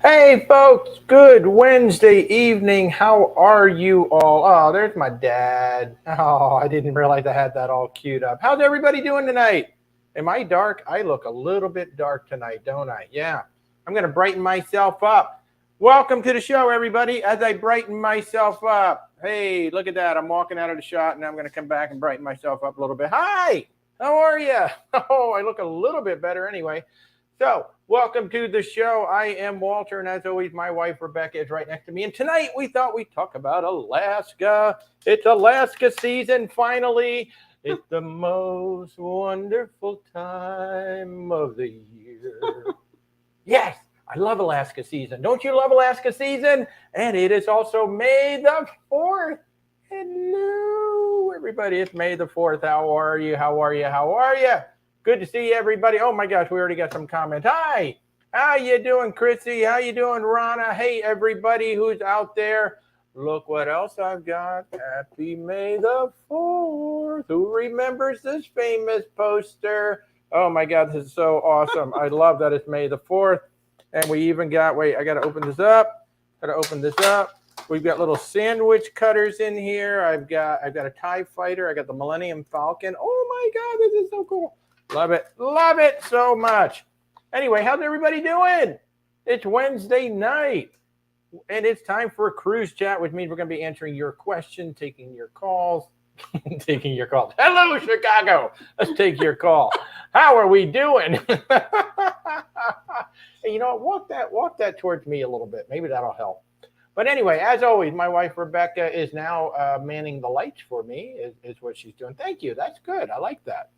Hey folks, good Wednesday evening. How are you all? Oh, there's my dad. Oh, I didn't realize I had that all queued up. How's everybody doing tonight? Am I dark? I look a little bit dark tonight, don't I? Yeah. I'm going to brighten myself up. Welcome to the show, everybody, as I brighten myself up. Hey, look at that. I'm walking out of the shot, and I'm going to come back and brighten myself up a little bit. Hi, how are you? Oh, I look a little bit better anyway. So, welcome to the show. I am Walter, and as always, my wife, Rebecca, is right next to me. And tonight, we thought we'd talk about Alaska. It's Alaska season, finally. It's the most wonderful time of the year. Yes, I love Alaska season. Don't you love Alaska season? And it is also May the 4th. Hello, everybody. It's May the 4th. How are you? How are you? How are you? Good to see everybody. Oh my gosh, we already got some comments. Hi, how you doing, Chrissy? How you doing, Rana? Hey, everybody who's out there. Look what else I've got. Happy May the 4th. Who remembers this famous poster? Oh my God, this is so awesome. I love that it's May the 4th. And we even got, wait, I got to open this up. We've got little sandwich cutters in here. I've got a TIE fighter. I got the Millennium Falcon. Oh my God, this is so cool. Love it so much. Anyway, how's everybody doing? It's Wednesday night, and it's time for a cruise chat, which means we're going to be answering your questions, taking your calls, Hello, Chicago. Let's take your call. How are we doing? Hey, you know what? Walk that towards me a little bit. Maybe that'll help. But anyway, as always, my wife, Rebecca, is now manning the lights for me, is what she's doing. Thank you. That's good. I like that.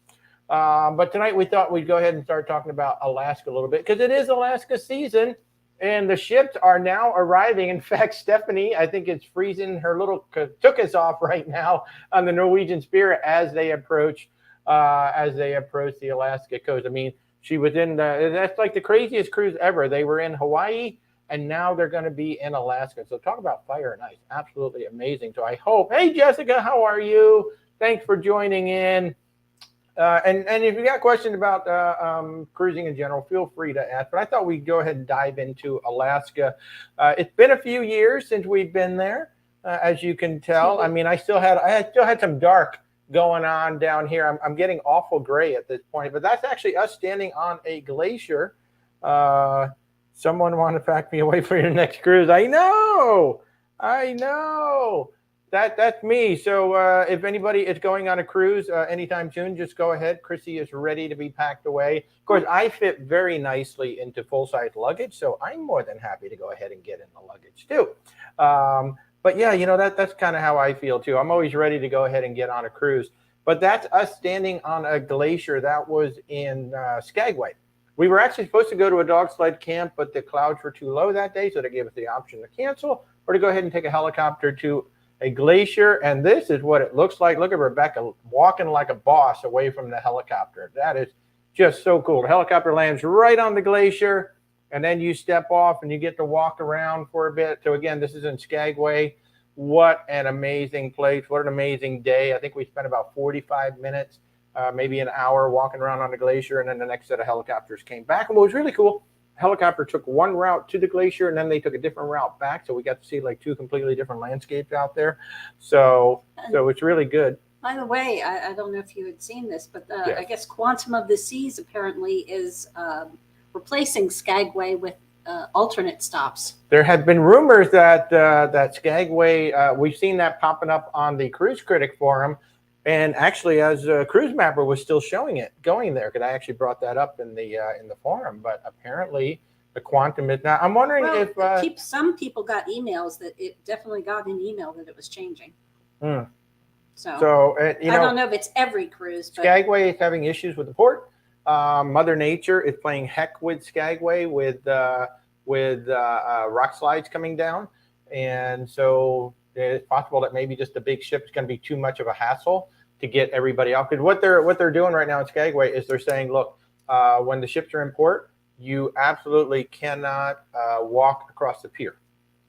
But tonight we thought we'd go ahead and start talking about Alaska a little bit because it is Alaska season and the ships are now arriving. In fact, Stephanie, I think it's freezing her little tuk-tuk off right now on the Norwegian Spirit as they approach the Alaska coast. I mean, she was that's like the craziest cruise ever. They were in Hawaii and now they're going to be in Alaska. So talk about fire and ice. Absolutely amazing. So I hope, hey, Jessica, how are you? Thanks for joining in. And if you got questions about cruising in general, feel free to ask. But I thought we'd go ahead and dive into Alaska. It's been a few years since we've been there, as you can tell. I mean, I still had some dark going on down here. I'm getting awful gray at this point, but that's actually us standing on a glacier. Someone want to pack me away for your next cruise? I know. That's me. So if anybody is going on a cruise anytime soon, just go ahead. Chrissy is ready to be packed away. Of course, I fit very nicely into full-size luggage, so I'm more than happy to go ahead and get in the luggage too. But yeah, you know, that's kind of how I feel too. I'm always ready to go ahead and get on a cruise. But that's us standing on a glacier. That was in Skagway. We were actually supposed to go to a dog sled camp, but the clouds were too low that day, so they gave us the option to cancel or to go ahead and take a helicopter to a glacier. And this is what it looks like. Look at Rebecca walking like a boss away from the helicopter. That is just so cool. The helicopter lands right on the glacier, and then you step off and you get to walk around for a bit. So again, this is in Skagway, what an amazing place. What an amazing day. I think we spent about 45 minutes, maybe an hour walking around on the glacier. And then the next set of helicopters came back. And what was really cool, helicopter took one route to the glacier and then they took a different route back. So we got to see like two completely different landscapes out there. So it's really good. By the way, I don't know if you had seen this, but I guess Quantum of the Seas apparently is replacing Skagway with alternate stops. There have been rumors that that Skagway, we've seen that popping up on the Cruise Critic forum, and actually, as Cruise Mapper was still showing it going there, because I actually brought that up in the forum. But apparently, the Quantum is not. I'm wondering if some people got emails that it definitely got an email that it was changing. So I don't know if it's every cruise. But Skagway is having issues with the port. Mother Nature is playing heck with Skagway with rock slides coming down, and so it's possible that maybe just the big ship is going to be too much of a hassle to get everybody off. Because what they're doing right now in Skagway is they're saying, look, when the ships are in port, you absolutely cannot walk across the pier.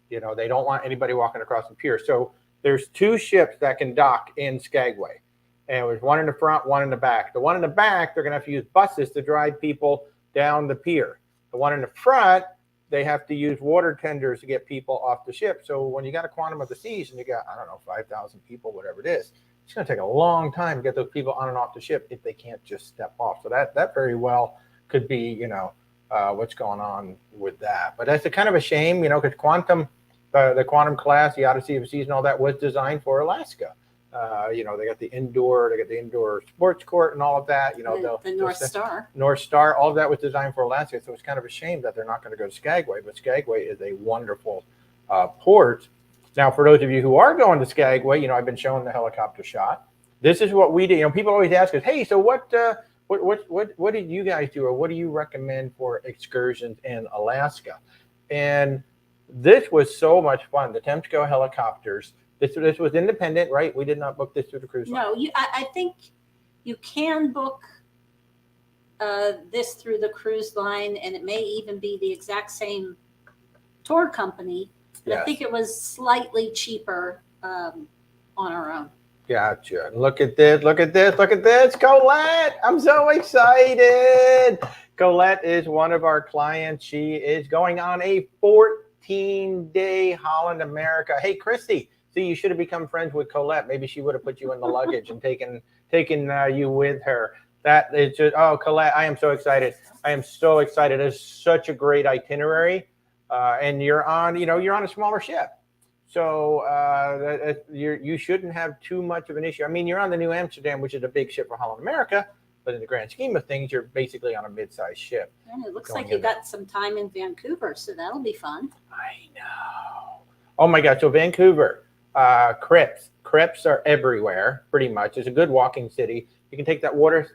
You know, they don't want anybody walking across the pier. So there's two ships that can dock in Skagway. And there's one in the front, one in the back. The one in the back, they're going to have to use buses to drive people down the pier. The one in the front, they have to use water tenders to get people off the ship. So when you got a Quantum of the Seas and you got, I don't know, 5,000 people, whatever it is, it's going to take a long time to get those people on and off the ship if they can't just step off. So that very well could be, you know, what's going on with that. But that's a kind of a shame, you know, because Quantum, the Quantum class, the Odyssey of the Seas and all that was designed for Alaska. You know, they got the indoor sports court and all of that. You know, the North Star, all of that was designed for Alaska. So it's kind of a shame that they're not going to go to Skagway. But Skagway is a wonderful port. Now, for those of you who are going to Skagway, you know, I've been showing the helicopter shot. This is what we did. You know, people always ask us, hey, so what did you guys do, or what do you recommend for excursions in Alaska? And this was so much fun. The Temsco helicopters. This was independent, right? We did not book this through the cruise line. No, I think you can book this through the cruise line, and it may even be the exact same tour company. But yes. I think it was slightly cheaper on our own. Gotcha. Look at this. Look at this. Look at this. Colette. I'm so excited. Colette is one of our clients. She is going on a 14-day Holland America. Hey, Christy. See, you should have become friends with Colette. Maybe she would have put you in the luggage and taken you with her. That is just, oh, Colette, I am so excited. I am so excited. It's such a great itinerary. And you're on a smaller ship. So you shouldn't have too much of an issue. I mean, you're on the New Amsterdam, which is a big ship for Holland America. But in the grand scheme of things, you're basically on a mid-sized ship. And it looks like you got some time in Vancouver, so that'll be fun. I know. Oh, my God. So Vancouver. Crepes are everywhere, pretty much. It's a good walking city. You can take that water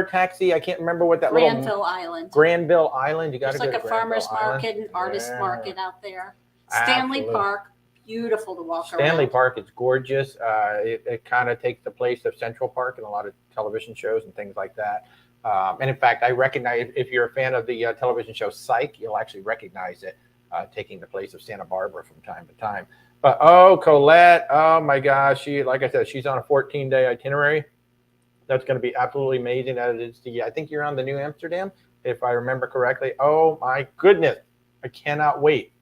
taxi. I can't remember what that Granville Island. Granville Island. You got to go to like a farmer's market and artist market out there. Stanley Park, beautiful to walk around. Stanley Park is gorgeous. It kind of takes the place of Central Park in a lot of television shows and things like that. And in fact, I recognize, if you're a fan of the television show Psych, you'll actually recognize it taking the place of Santa Barbara from time to time. But oh, Colette, oh my gosh, like I said, she's on a 14-day itinerary. That's going to be absolutely amazing. I think you're on the New Amsterdam, if I remember correctly. Oh my goodness, I cannot wait.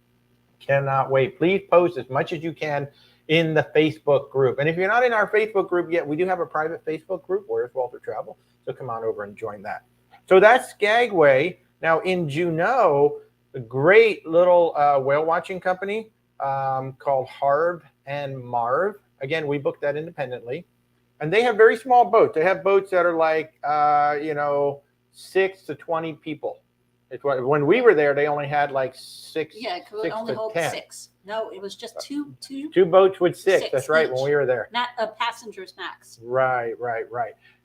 Cannot wait. Please post as much as you can in the Facebook group. And if you're not in our Facebook group yet, we do have a private Facebook group, Where's Walter Travel? So come on over and join that. So that's Skagway. Now in Juneau, a great little whale watching company called Harv and Marv. Again, we booked that independently, and they have very small boats. They have boats that are like 6 to 20 people. When we were there, they only had like 6. Yeah, it could only hold 10. 6. No, it was just two boats with 6. That's right. Each. When we were there, not passengers max. Right.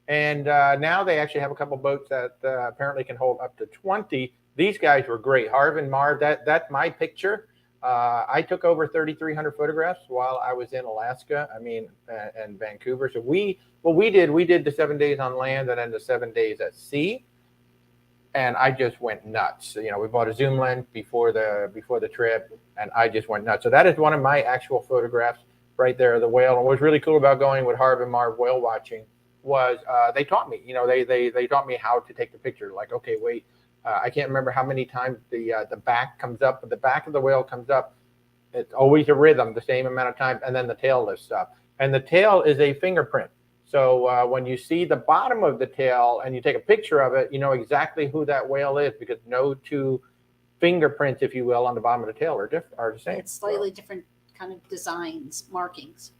And now they actually have a couple boats that apparently can hold up to 20. These guys were great. Harv and Marv. That's my picture. I took over 3,300 photographs while I was in Alaska. And Vancouver. So we did the 7 days on land and then the 7 days at sea. And I just went nuts. You know, we bought a zoom lens before the trip, and I just went nuts. So that is one of my actual photographs right there, the whale. And what was really cool about going with Harv and Marv whale watching was they taught me, they taught me how to take the picture. Like, okay, wait, I can't remember how many times the back comes up, but the back of the whale comes up. It's always a rhythm, the same amount of times, and then the tail lifts up. And the tail is a fingerprint. So when you see the bottom of the tail and you take a picture of it, you know exactly who that whale is, because no two fingerprints, if you will, on the bottom of the tail are the same. It's slightly different kind of designs, markings.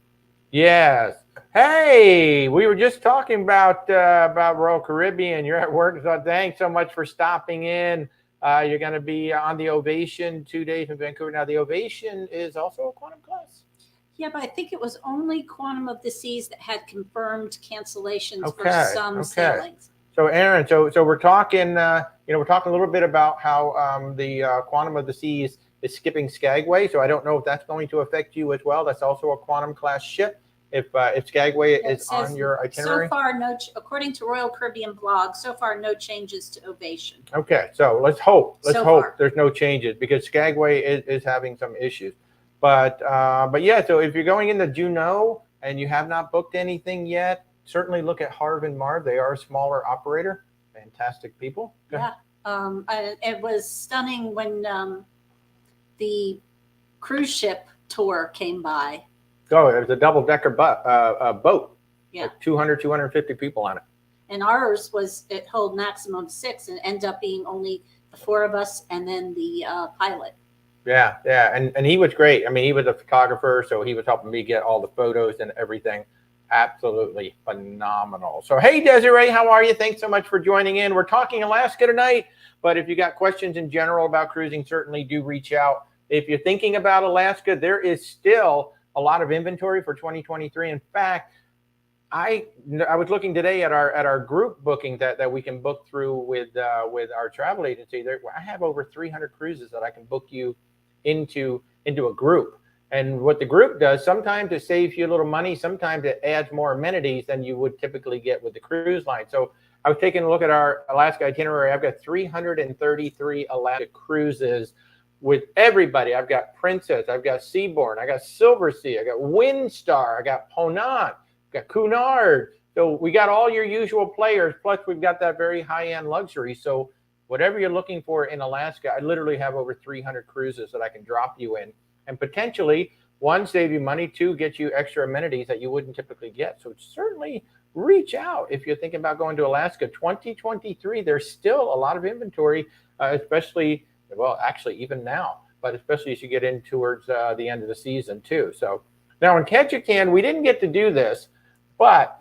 Yes. Hey, we were just talking about Royal Caribbean. You're at work, so thanks so much for stopping in. You're going to be on the Ovation 2 days in Vancouver. Now, the Ovation is also a quantum class. Yeah, but I think it was only Quantum of the Seas that had confirmed cancellations for some sailings. So, Aaron, so we're talking, we're talking a little bit about how the Quantum of the Seas is skipping Skagway. So I don't know if that's going to affect you as well. That's also a quantum class ship. If Skagway is on your itinerary. So far, according to Royal Caribbean blog, so far no changes to Ovation. Okay, so let's hope. Let's hope there's no changes, because Skagway is having some issues. But yeah, so if you're going into Juneau and you have not booked anything yet, certainly look at Harv and Marv. They are a smaller operator. Fantastic people. Yeah, it was stunning when the cruise ship tour came by. Oh, it was a double-decker boat. Yeah. Like 200, 250 people on it. And ours it held maximum 6 and ended up being only the 4 of us and then the pilot. Yeah. And he was great. I mean, he was a photographer, so he was helping me get all the photos and everything. Absolutely phenomenal. So, hey, Desiree, how are you? Thanks so much for joining in. We're talking Alaska tonight, but if you got questions in general about cruising, certainly do reach out. If you're thinking about Alaska, there is still a lot of inventory for 2023. In fact, I was looking today at our group booking that we can book through with our travel agency. I have over 300 cruises that I can book you into a group. And what the group does, sometimes it saves you a little money, sometimes it adds more amenities than you would typically get with the cruise line. So I was taking a look at our Alaska itinerary. I've got 333 Alaska cruises with everybody. I've got Princess, I've got Seabourn, I got Silver Sea, I got Windstar, I got Ponant, got Cunard. So we got all your usual players, plus we've got that very high-end luxury. So whatever you're looking for in Alaska, I literally have over 300 cruises that I can drop you in, and potentially, 1, save you money, 2, get you extra amenities that you wouldn't typically get. So certainly reach out if you're thinking about going to Alaska. 2023, there's still a lot of inventory, especially, well, actually even now, but especially as you get in towards the end of the season too. So now in Ketchikan, we didn't get to do this, but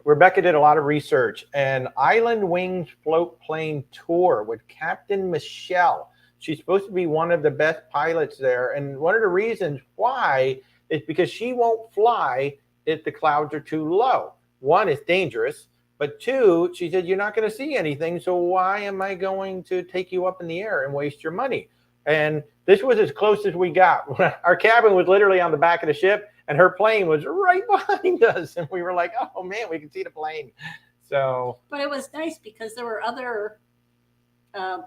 Rebecca did a lot of research, and Island Wings Float Plane Tour with Captain Michelle. She's supposed to be one of the best pilots there. And one of the reasons why is because she won't fly if the clouds are too low. 1, it's dangerous. But 2, she said, you're not going to see anything. So why am I going to take you up in the air and waste your money? And this was as close as we got. Our cabin was literally on the back of the ship, and her plane was right behind us. And we were like, oh, man, we can see the plane. So, but it was nice because there were other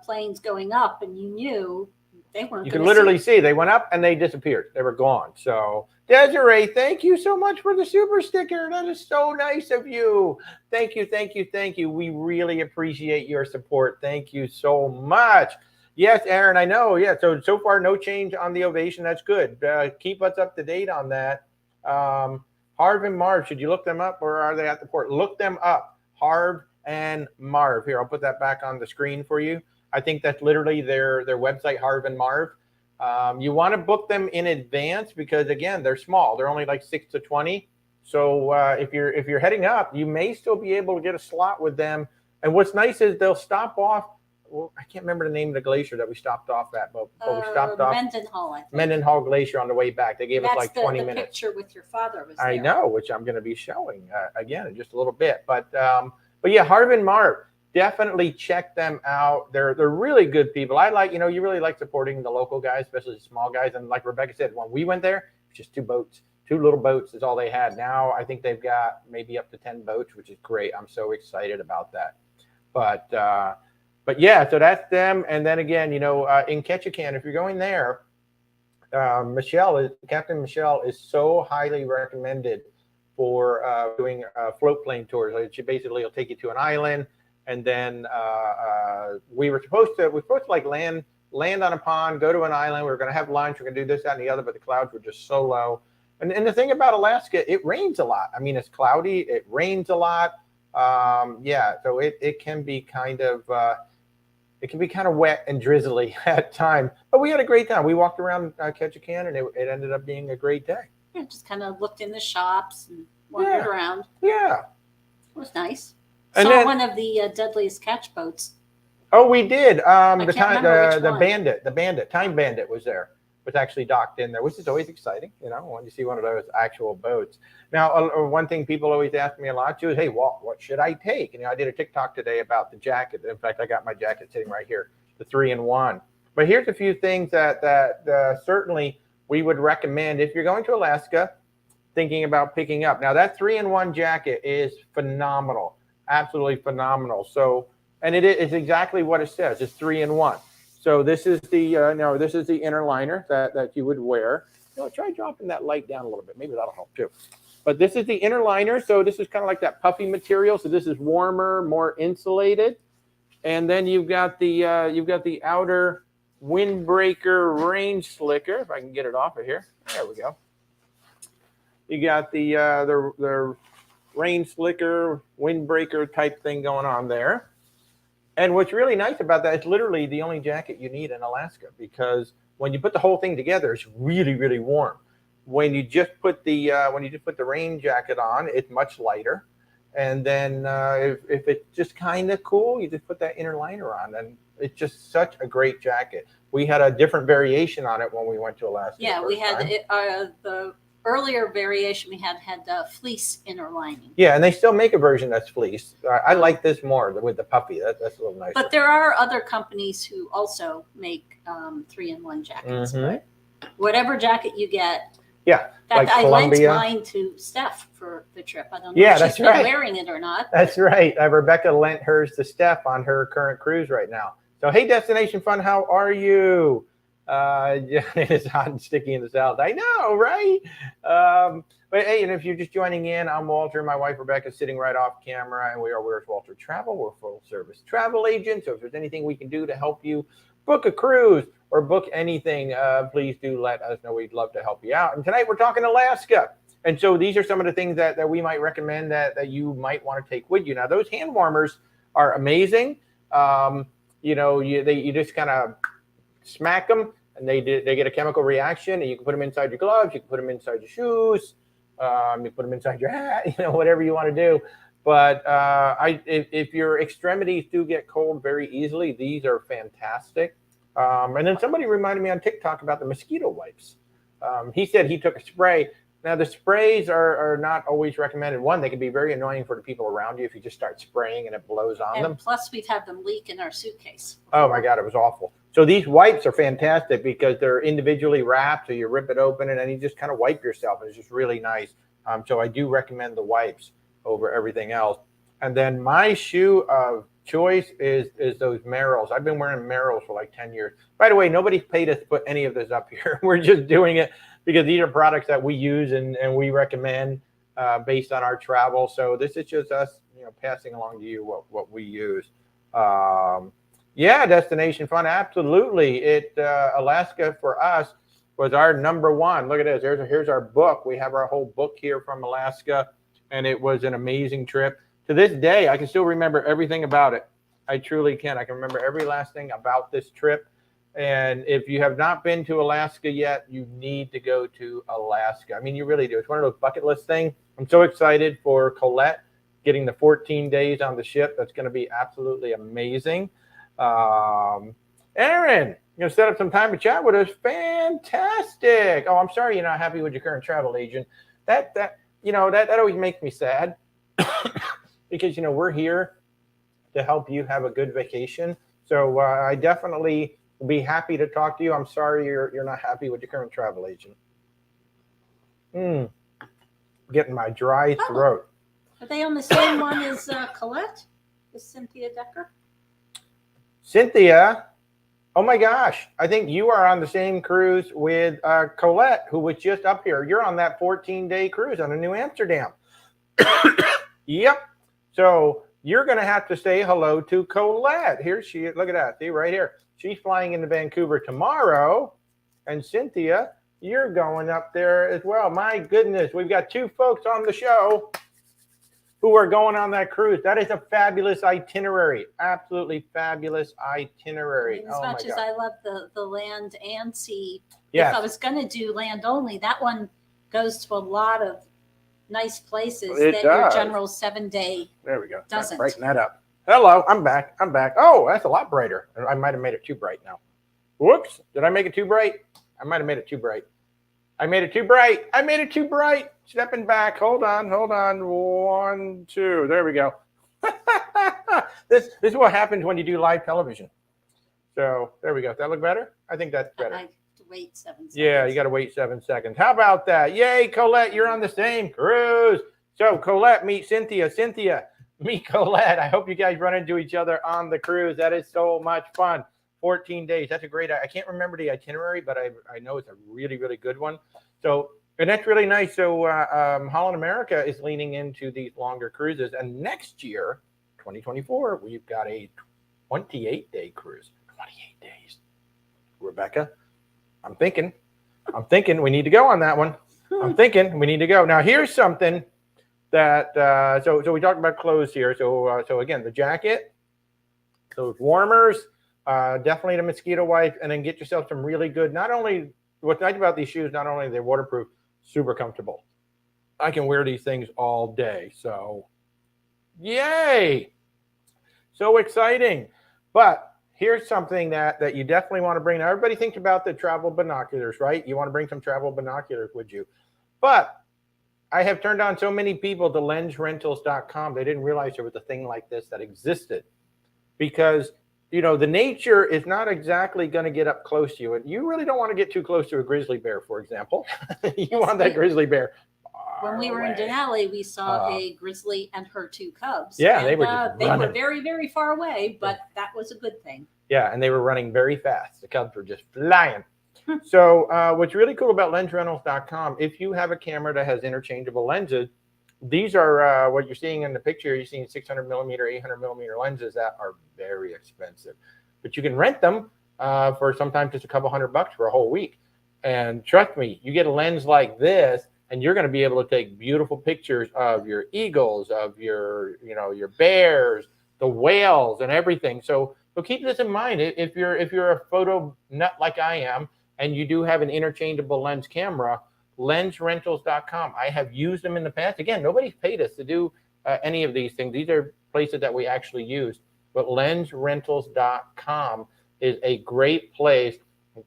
planes going up, and you knew they weren't. You can literally see they went up and they disappeared. They were gone. So Desiree, thank you so much for the super sticker. That is so nice of you. Thank you. We really appreciate your support. Thank you so much. Yes, Aaron, I know. Yeah. So far, no change on the Ovation. That's good. Keep us up to date on that. Harv and Marv, should you look them up, or are they at the port? Look them up. Harv and Marv. Here, I'll put that back on the screen for you. I think that's literally their website, Harv and Marv. You want to book them in advance because, again, they're small. They're only like 6 to 20. So if you're heading up, you may still be able to get a slot with them. And what's nice is they'll stop off. Well, I can't remember the name of the glacier that we stopped off at, but we stopped off Mendenhall, I think. Mendenhall Glacier on the way back. They gave us like 20 minutes. The picture with your father was there. I know, which I'm going to be showing again in just a little bit. But yeah, Harv and Marv, definitely check them out. They're really good people. I like, you really like supporting the local guys, especially the small guys. And like Rebecca said, when we went there, just 2 boats. 2 little boats is all they had. Now I think they've got maybe up to 10 boats, which is great. I'm so excited about that. But yeah, so that's them. And then again, in Ketchikan, if you're going there, Captain Michelle is so highly recommended for doing float plane tours. Like she basically will take you to an island, and then we were supposed to like land on a pond, go to an island. We were going to have lunch. We're going to do this, that, and the other, but the clouds were just so low. And the thing about Alaska, it rains a lot. I mean, it's cloudy. It rains a lot. Yeah, so it can be kind of wet and drizzly at times, but we had a great time. We walked around Ketchikan, and it ended up being a great day. Yeah, just kind of looked in the shops and wandered around. Yeah, it was nice. And Saw then, one of the deadliest catch boats. Oh, we did. I can't remember which one. The bandit, Time Bandit was there. Was actually docked in there, which is always exciting, when you see one of those actual boats. Now, one thing people always ask me a lot too is, hey, Walt, what should I take? And I did a TikTok today about the jacket. In fact, I got my jacket sitting right here, the 3-in-1. But here's a few things that certainly we would recommend if you're going to Alaska, thinking about picking up. Now, that 3-in-1 jacket is phenomenal, absolutely phenomenal. So, and it's exactly what it says. It's 3-in-1. So this is the this is the inner liner that you would wear. Try dropping that light down a little bit. Maybe that'll help too. But this is the inner liner. So this is kind of like that puffy material. So this is warmer, more insulated. And then you've got the outer windbreaker rain slicker. If I can get it off of here. There we go. You got the rain slicker, windbreaker type thing going on there. And what's really nice about that, it's literally the only jacket you need in Alaska, because when you put the whole thing together, it's really, really warm. When you just put the rain jacket on, it's much lighter. And then if it's just kind of cool, you just put that inner liner on, and it's just such a great jacket. We had a different variation on it when we went to Alaska. Yeah, we had the earlier variation we had fleece inner lining. Yeah, and they still make a version that's fleece. I like this more with the puffy. That's a little nicer. But there are other companies who also make 3-in-1 jackets. Mm-hmm. Whatever jacket you get. Yeah, in fact, like I lent mine to Steph for the trip. I don't know if she's been wearing it or not. That's right. Rebecca lent hers to Steph on her current cruise right now. So, hey, Destination Fun, how are you? It is hot and sticky in the south. I know, right? But hey, and if you're just joining in, I'm Walter. My wife Rebecca is sitting right off camera, and we are Where's Walter Travel. We're full service travel agents. So if there's anything we can do to help you book a cruise or book anything, please do let us know. We'd love to help you out. And tonight we're talking Alaska. And so these are some of the things that we might recommend that you might want to take with you. Now, those hand warmers are amazing. You just kind of smack them, and they get a chemical reaction, and you can put them inside your gloves, you can put them inside your shoes, you put them inside your hat, whatever you want to do. But if your extremities do get cold very easily, these are fantastic. And then somebody reminded me on TikTok about the mosquito wipes. He said he took a spray. Now, the sprays are not always recommended. One, they can be very annoying for the people around you if you just start spraying and it blows on them. Plus, we've had them leak in our suitcase. Oh, my God, it was awful. So these wipes are fantastic because they're individually wrapped, so you rip it open, and then you just kind of wipe yourself, and it's just really nice. So I do recommend the wipes over everything else. And then my shoe of choice is those Merrells. I've been wearing Merrells for like 10 years. By the way, nobody's paid us to put any of this up here. We're just doing it because these are products that we use and we recommend based on our travel. So this is just us, passing along to you what we use. Yeah, Destination Fun, absolutely. Alaska for us was our number one. Look at this. Here's our book. We have our whole book here from Alaska, and it was an amazing trip. To this day, I can still remember everything about it. I truly can. I can remember every last thing about this trip. And if you have not been to Alaska yet, you need to go to Alaska. I mean, you really do. It's one of those bucket list things. I'm so excited for Colette getting the 14 days on the ship. That's going to be absolutely amazing. Aaron, you're going to set up some time to chat with us. Fantastic. Oh, I'm sorry you're not happy with your current travel agent. That always makes me sad because, we're here to help you have a good vacation. So I definitely will be happy to talk to you. I'm sorry you're not happy with your current travel agent. Getting my dry throat. Are they on the same one as Colette? Is Cynthia Decker? Cynthia Oh my gosh. I think you are on the same cruise with Colette, who was just up here. You're on that 14-day cruise on a New Amsterdam. Yep. So you're going to have to say hello to Colette. Here she is. Look at that. See right here. She's flying into Vancouver tomorrow. And Cynthia, you're going up there as well. My goodness. We've got two folks on the show who are going on that cruise. That is a fabulous itinerary. Absolutely fabulous itinerary. As much as I love the land and sea, yes. If I was going to do land only, that one goes to a lot of nice places does. Your general 7-day there we go. doesn't. Brighten that up. Hello, I'm back. Oh, that's a lot brighter. I might have made it too bright now. Whoops. Did I make it too bright? I might have made it too bright. I made it too bright. Stepping back. Hold on. 1, 2. There we go. This is what happens when you do live television. So there we go. Does that look better? I think that's better. I have to wait 7 seconds. Yeah, you got to wait 7 seconds. How about that? Yay, Colette, you're on the same cruise. So Colette, meet Cynthia. Cynthia, meet Colette. I hope you guys run into each other on the cruise. That is so much fun. 14 days. That's a great, I can't remember the itinerary, but I know it's a really, really good one. So, and that's really nice. So Holland America is leaning into these longer cruises. And next year, 2024, we've got a 28-day cruise. 28 days. Rebecca, I'm thinking we need to go on that one. I'm thinking we need to go. Now, here's something that, so we talked about clothes here. So again, the jacket, those warmers, definitely the mosquito wipe, and then get yourself some really good, not only, what's nice about these shoes, not only they're waterproof, super comfortable. I can wear these things all day. So, yay. So exciting. But here's something that you definitely want to bring. Now, everybody thinks about the travel binoculars, right? You want to bring some travel binoculars with you. But I have turned on so many people to lensrentals.com. They didn't realize there was a thing like this that existed. Because, you know, the nature is not exactly going to get up close to you. And you really don't want to get too close to a grizzly bear, for example. You want that grizzly bear. When we were in Denali, we saw a grizzly and her 2 cubs. Yeah, and, they were very, very far away, but that was a good thing. Yeah, and they were running very fast. The cubs were just flying. So what's really cool about lensrentals.com, if you have a camera that has interchangeable lenses, these are what you're seeing in the picture. You're seeing 600 millimeter, 800 millimeter lenses that are very expensive. But you can rent them for sometimes just a couple $100 for a whole week. And trust me, you get a lens like this, and you're going to be able to take beautiful pictures of your eagles, of your, you know, your bears, the whales, and everything. So keep this in mind. If you're a photo nut like I am, and you do have an interchangeable lens camera, lensrentals.com. I have used them in the past. Again, nobody's paid us to do any of these things. These are places that we actually use. But lensrentals.com is a great place.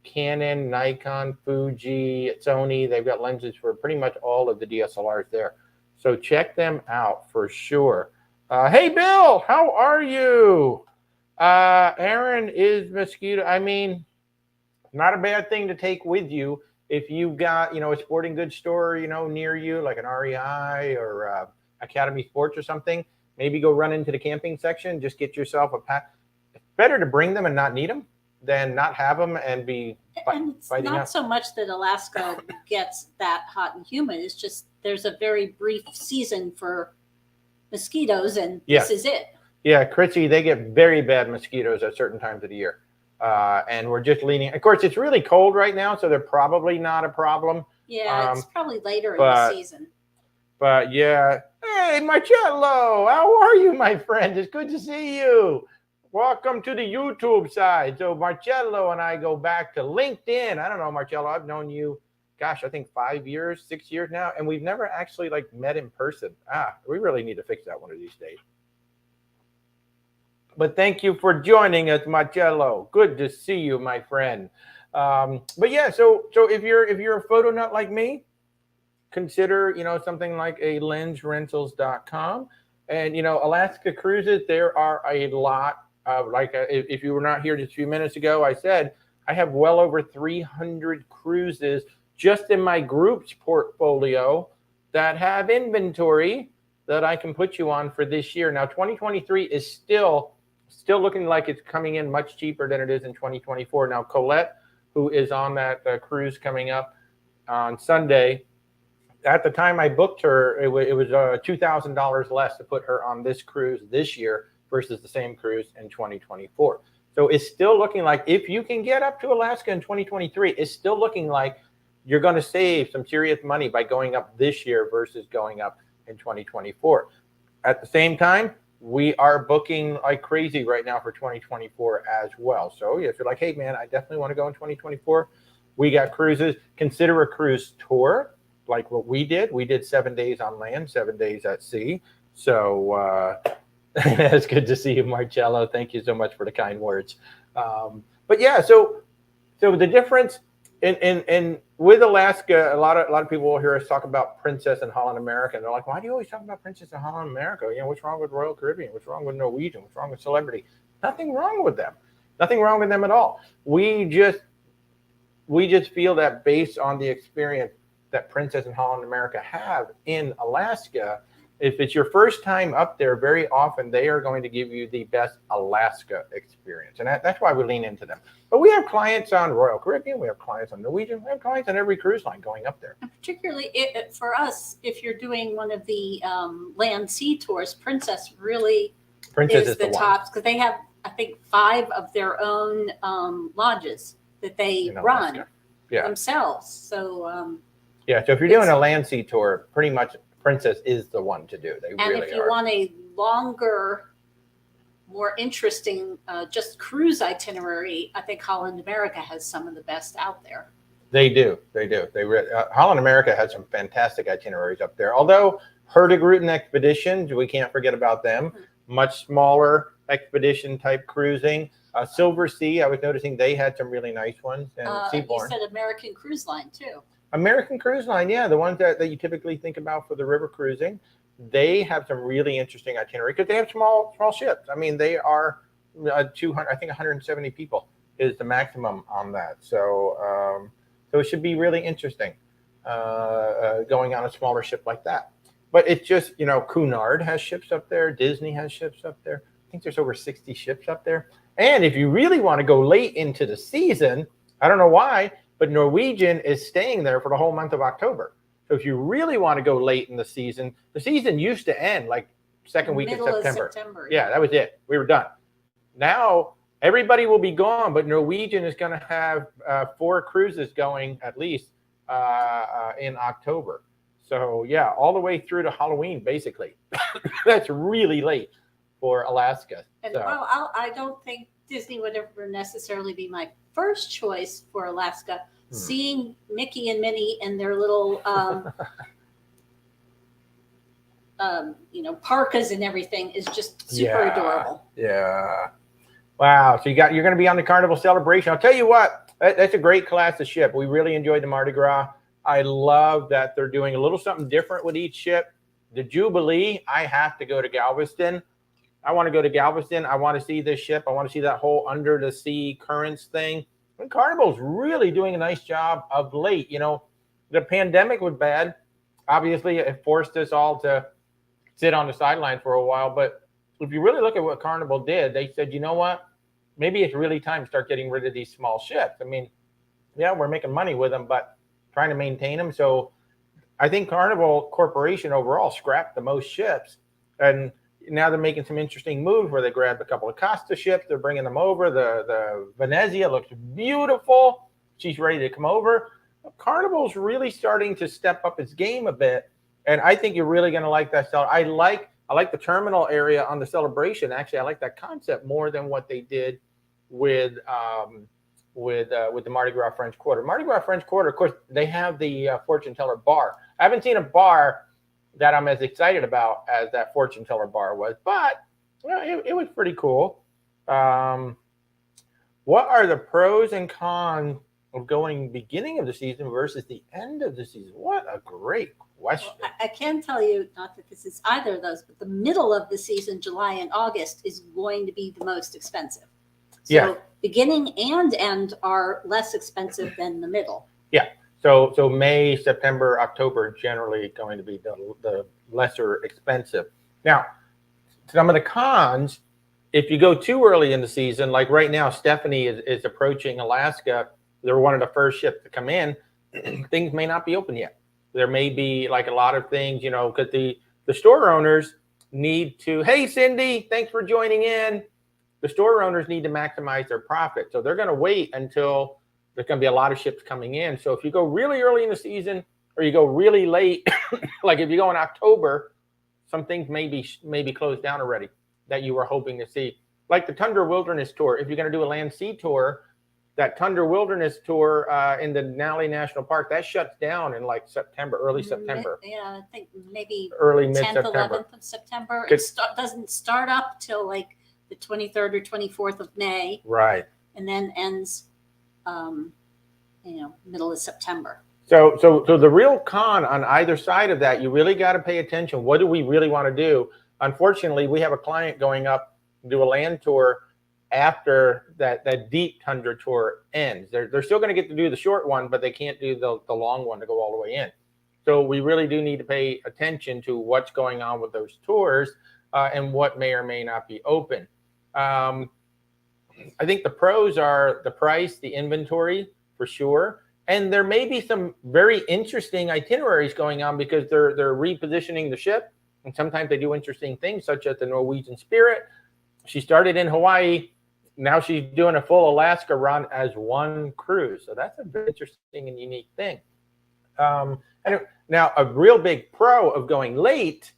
Canon, Nikon, Fuji, Sony, they've got lenses for pretty much all of the DSLRs there. So check them out for sure. Hey, Bill, how are you? Aaron is mosquito. I mean, not a bad thing to take with you if you've got, you know, a sporting goods store, you know, near you, like an REI or Academy Sports or something. Maybe go run into the camping section. Just get yourself a pack. It's better to bring them and not need them than not have them and be and it's fighting not up. So much that Alaska gets that hot and humid. It's just there's a very brief season for mosquitoes, and this is it. Yeah, Chrissy, they get very bad mosquitoes at certain times of the year. And we're just leaning. Of course, it's really cold right now, so they're probably not a problem. Yeah, it's probably later in the season. But yeah. Hey, Marcello, how are you, my friend? It's good to see you. Welcome to the YouTube side. So Marcello and I go back to LinkedIn. I don't know, Marcello, I've known you, gosh, I think 5 years, 6 years now, and we've never actually like met in person. We really need to fix that one of these days. But thank you for joining us, Marcello. Good to see you, my friend. But yeah, so if you're a photo nut like me, consider, you know, something like a lensrentals.com. And, you know, Alaska Cruises, there are a lot of, like, if you were not here just a few minutes ago, I said I have well over 300 cruises just in my group's portfolio that have inventory that I can put you on for this year. Now, 2023 is still Still looking like it's coming in much cheaper than it is in 2024. Now, Colette, who is on that cruise coming up on Sunday, at the time I booked her, it was $2,000 less to put her on this cruise this year versus the same cruise in 2024. So it's still looking like, if you can get up to Alaska in 2023, it's still looking like you're going to save some serious money by going up this year versus going up in 2024. At the same time, we are booking like crazy right now for 2024 as well. So if you're like, hey man, I definitely want to go in 2024, we got cruises. Consider a cruise tour like what we did. We did 7 days on land, 7 days at sea. So it's good to see you, Marcello. Thank you so much for the kind words. But yeah, so the difference in with Alaska, a lot of people will hear us talk about Princess and Holland America. And they're like, why do you always talk about Princess and Holland America? You know, what's wrong with Royal Caribbean? What's wrong with Norwegian? What's wrong with Celebrity? Nothing wrong with them. Nothing wrong with them at all. We just feel that based on the experience that Princess and Holland America have in Alaska, if it's your first time up there, very often they are going to give you the best Alaska experience. And that's why we lean into them. But we have clients on Royal Caribbean, we have clients on Norwegian, we have clients on every cruise line going up there. And particularly for us, if you're doing one of the land sea tours, Princess really is the tops, because they have, I think, 5 of their own lodges that they run themselves. So yeah, so if you're doing a land sea tour, pretty much Princess is the one to do. They really are. And if you want a longer, more interesting, just cruise itinerary, I think Holland America has some of the best out there. They do. Holland America has some fantastic itineraries up there. Although Hurtigruten expeditions, we can't forget about them. Much smaller expedition type cruising. Silver Sea, I was noticing they had some really nice ones. And Seabourn. You said American Cruise Line too. American Cruise Line, yeah, the ones that you typically think about for the river cruising, they have some really interesting itinerary because they have small ships. I mean, they are 200, I think 170 people is the maximum on that. So it should be really interesting going on a smaller ship like that. But it's just, you know, Cunard has ships up there. Disney has ships up there. I think there's over 60 ships up there. And if you really want to go late into the season, I don't know why, but Norwegian is staying there for the whole month of October. So if you really want to go late in the season used to end like second week of September. Yeah, that was it. We were done. Now everybody will be gone, but Norwegian is going to have 4 cruises going at least in October. So yeah, all the way through to Halloween, basically. That's really late for Alaska. And well, I don't think Disney would ever necessarily be my first choice for Alaska. Seeing Mickey and Minnie and their little, parkas and everything is just super adorable. Yeah. Wow. So you're going to be on the Carnival Celebration. I'll tell you what, that's a great class of ship. We really enjoyed the Mardi Gras. I love that they're doing a little something different with each ship. The Jubilee, I have to go to Galveston. I want to go to Galveston. I want to see this ship. I want to see that whole under the sea currents thing. And Carnival's really doing a nice job of late. You know, the pandemic was bad. Obviously, it forced us all to sit on the sideline for a while. But if you really look at what Carnival did, they said, you know what? Maybe it's really time to start getting rid of these small ships. I mean, yeah, we're making money with them, but trying to maintain them. So I think Carnival Corporation overall scrapped the most ships. And now they're making some interesting moves where they grabbed a couple of Costa ships. They're bringing them over. The Venezia looks beautiful. She's ready to come over. Carnival's really starting to step up its game a bit. And I think you're really going to like that. I like the terminal area on the Celebration. Actually, I like that concept more than what they did with the Mardi Gras French Quarter. Mardi Gras French Quarter, of course, they have the fortune teller bar. I haven't seen a bar that I'm as excited about as that fortune teller bar was, but it was pretty cool. What are the pros and cons of going beginning of the season versus the end of the season? What a great question. Well, I can tell you, not that this is either of those, but the middle of the season, July and August, is going to be the most expensive. So beginning and end are less expensive than the middle. Yeah. So May, September, October generally going to be the lesser expensive. Now, some of the cons if you go too early in the season, like right now, Stephanie is approaching Alaska. They're one of the first ships to come in. Things may not be open yet. There may be like a lot of things, you know, because the store owners need to, hey, Cindy, thanks for joining in. The store owners need to maximize their profit. So they're going to wait until there's going to be a lot of ships coming in. So if you go really early in the season or you go really late, like if you go in October, some things may be closed down already that you were hoping to see. Like the Tundra Wilderness Tour. If you're going to do a land sea tour, that Tundra Wilderness Tour in the Denali National Park, that shuts down in like September, early September. Yeah, I think maybe early 10th, mid-September. 11th of September. It doesn't start up till like the 23rd or 24th of May. Right. And then ends, middle of September. So the real con on either side of that, you really got to pay attention. What do we really want to do? Unfortunately, we have a client going up to do a land tour after that deep tundra tour ends. They're still going to get to do the short one, but they can't do the long one to go all the way in. So we really do need to pay attention to what's going on with those tours and what may or may not be open. I think the pros are the price, the inventory for sure. And there may be some very interesting itineraries going on because they're repositioning the ship. And sometimes they do interesting things, such as the Norwegian Spirit. She started in Hawaii. Now she's doing a full Alaska run as one cruise. So that's a very interesting and unique thing. And now a real big pro of going late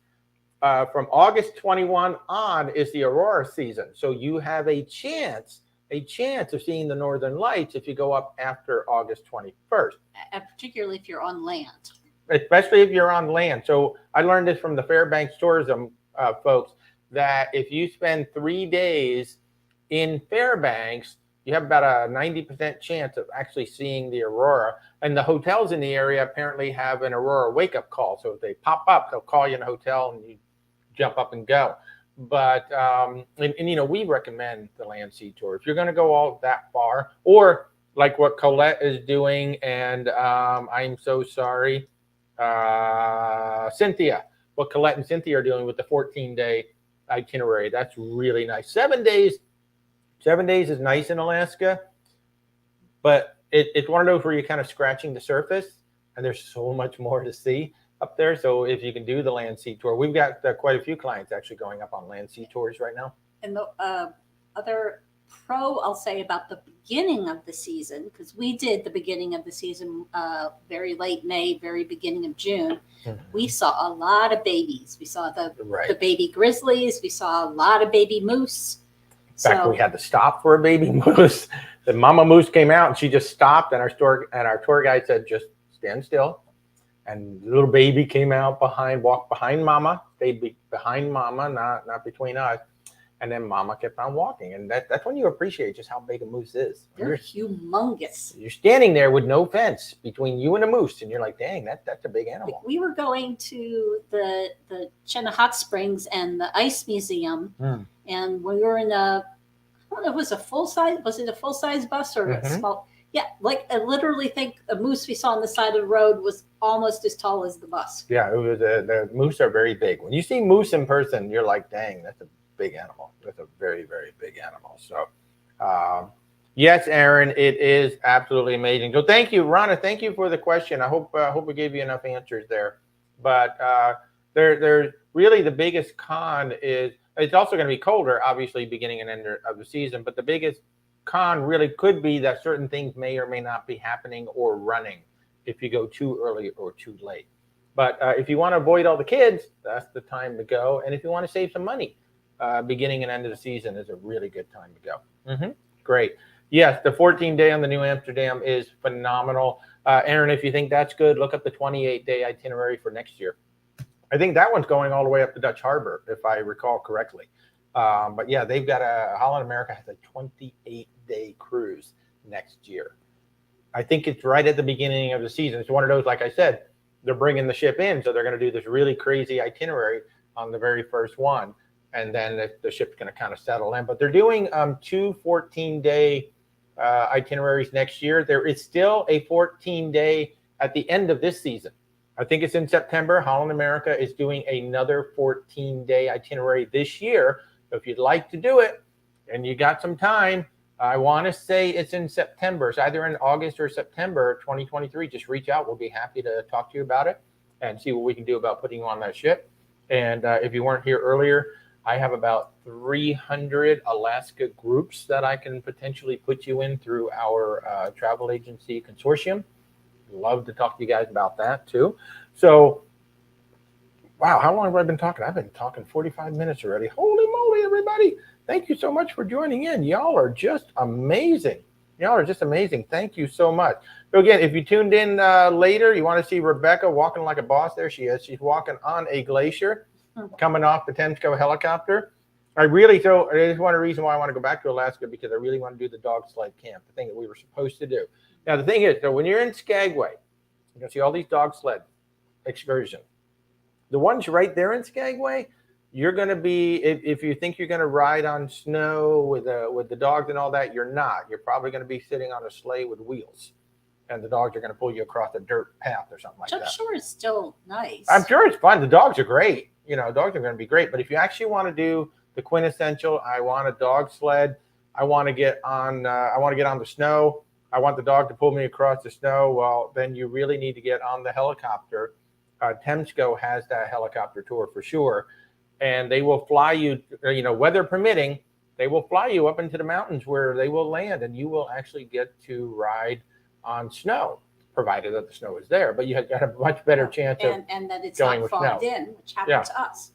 from August 21 on is the Aurora season. So you have a chance of seeing the Northern Lights if you go up after August 21st. Particularly if you're on land. Especially if you're on land. So I learned this from the Fairbanks tourism folks, that if you spend 3 days in Fairbanks, you have about a 90% chance of actually seeing the Aurora. And the hotels in the area apparently have an Aurora wake-up call. So if they pop up, they'll call you in a hotel and you jump up and go. But, we recommend the land sea tour. If you're going to go all that far, or like what Colette is doing, and I'm so sorry, Cynthia, what Colette and Cynthia are doing with the 14-day itinerary, that's really nice. 7 days is nice in Alaska, but it's one of those where you're kind of scratching the surface, and there's so much more to see up there. So if you can do the land sea tour, we've got quite a few clients actually going up on land sea tours right now. And the other pro I'll say about the beginning of the season, because we did the beginning of the season very late May, very beginning of June. Mm-hmm. We saw a lot of babies. We saw the baby grizzlies. We saw a lot of baby moose. In fact, we had to stop for a baby moose. The mama moose came out and she just stopped, and our tour guide said, just stand still. And the little baby came out walked behind mama, stayed behind mama, not between us. And then mama kept on walking. And that's when you appreciate just how big a moose is. They're humongous. You're standing there with no fence between you and a moose. And you're like, dang, that's a big animal. We were going to the Chena Hot Springs and the Ice Museum. And we were in I don't know, was it a full-size bus or a small? Yeah, like I literally think a moose we saw on the side of the road was almost as tall as the bus. Yeah, it was. The moose are very big. When you see moose in person, you're like, dang, that's a big animal. That's a very, very big animal. So, yes, Aaron, it is absolutely amazing. So thank you, Ronna. Thank you for the question. I hope we gave you enough answers there. But there's really the biggest con is it's also going to be colder, obviously, beginning and end of the season. But the biggest con really could be that certain things may or may not be happening or running if you go too early or too late. But if you want to avoid all the kids, that's the time to go. And if you want to save some money, beginning and end of the season is a really good time to go. Great. Yes, the 14-day on the New Amsterdam is phenomenal. Aaron, if you think that's good, look up the 28-day itinerary for next year. I think that one's going all the way up to Dutch Harbor, if I recall correctly. But yeah, they've got Holland America has a 28-day cruise next year. I think it's right at the beginning of the season. It's one of those, like I said, they're bringing the ship in, so they're going to do this really crazy itinerary on the very first one, and then the ship's going to kind of settle in. But they're doing 2 14-day itineraries next year. There is still a 14-day at the end of this season. I think it's in September. Holland America is doing another 14-day itinerary this year. So if you'd like to do it, and you got some time, I want to say it's in September. It's either in August or September 2023. Just reach out. We'll be happy to talk to you about it and see what we can do about putting you on that ship. And if you weren't here earlier, I have about 300 Alaska groups that I can potentially put you in through our travel agency consortium. Love to talk to you guys about that too. So, wow, how long have I been talking? I've been talking 45 minutes already. Holy moly, everybody. Thank you so much for joining in. Y'all are just amazing. Y'all are just amazing. Thank you so much. So again, if you tuned in later, you want to see Rebecca walking like a boss. There she is. She's walking on a glacier coming off the Temsco helicopter. There's one reason why I want to go back to Alaska, because I really want to do the dog sled camp, the thing that we were supposed to do. Now, the thing is, so when you're in Skagway, you're going to see all these dog sled excursions. The ones right there in Skagway, you're going to be, if you think you're going to ride on snow with the dogs and all that, you're not. You're probably going to be sitting on a sleigh with wheels, and the dogs are going to pull you across a dirt path or something like that. I'm sure it's still nice. I'm sure it's fun. The dogs are great. Dogs are going to be great. But if you actually want to do the quintessential, I want a dog sled, I want to get on the snow, I want the dog to pull me across the snow, well, then you really need to get on the helicopter. Temsco has that helicopter tour for sure. And they will fly you, weather permitting, they will fly you up into the mountains where they will land, and you will actually get to ride on snow, provided that the snow is there. But you have got a much better chance of and that it's going not with fogged snow. in, which happened to us.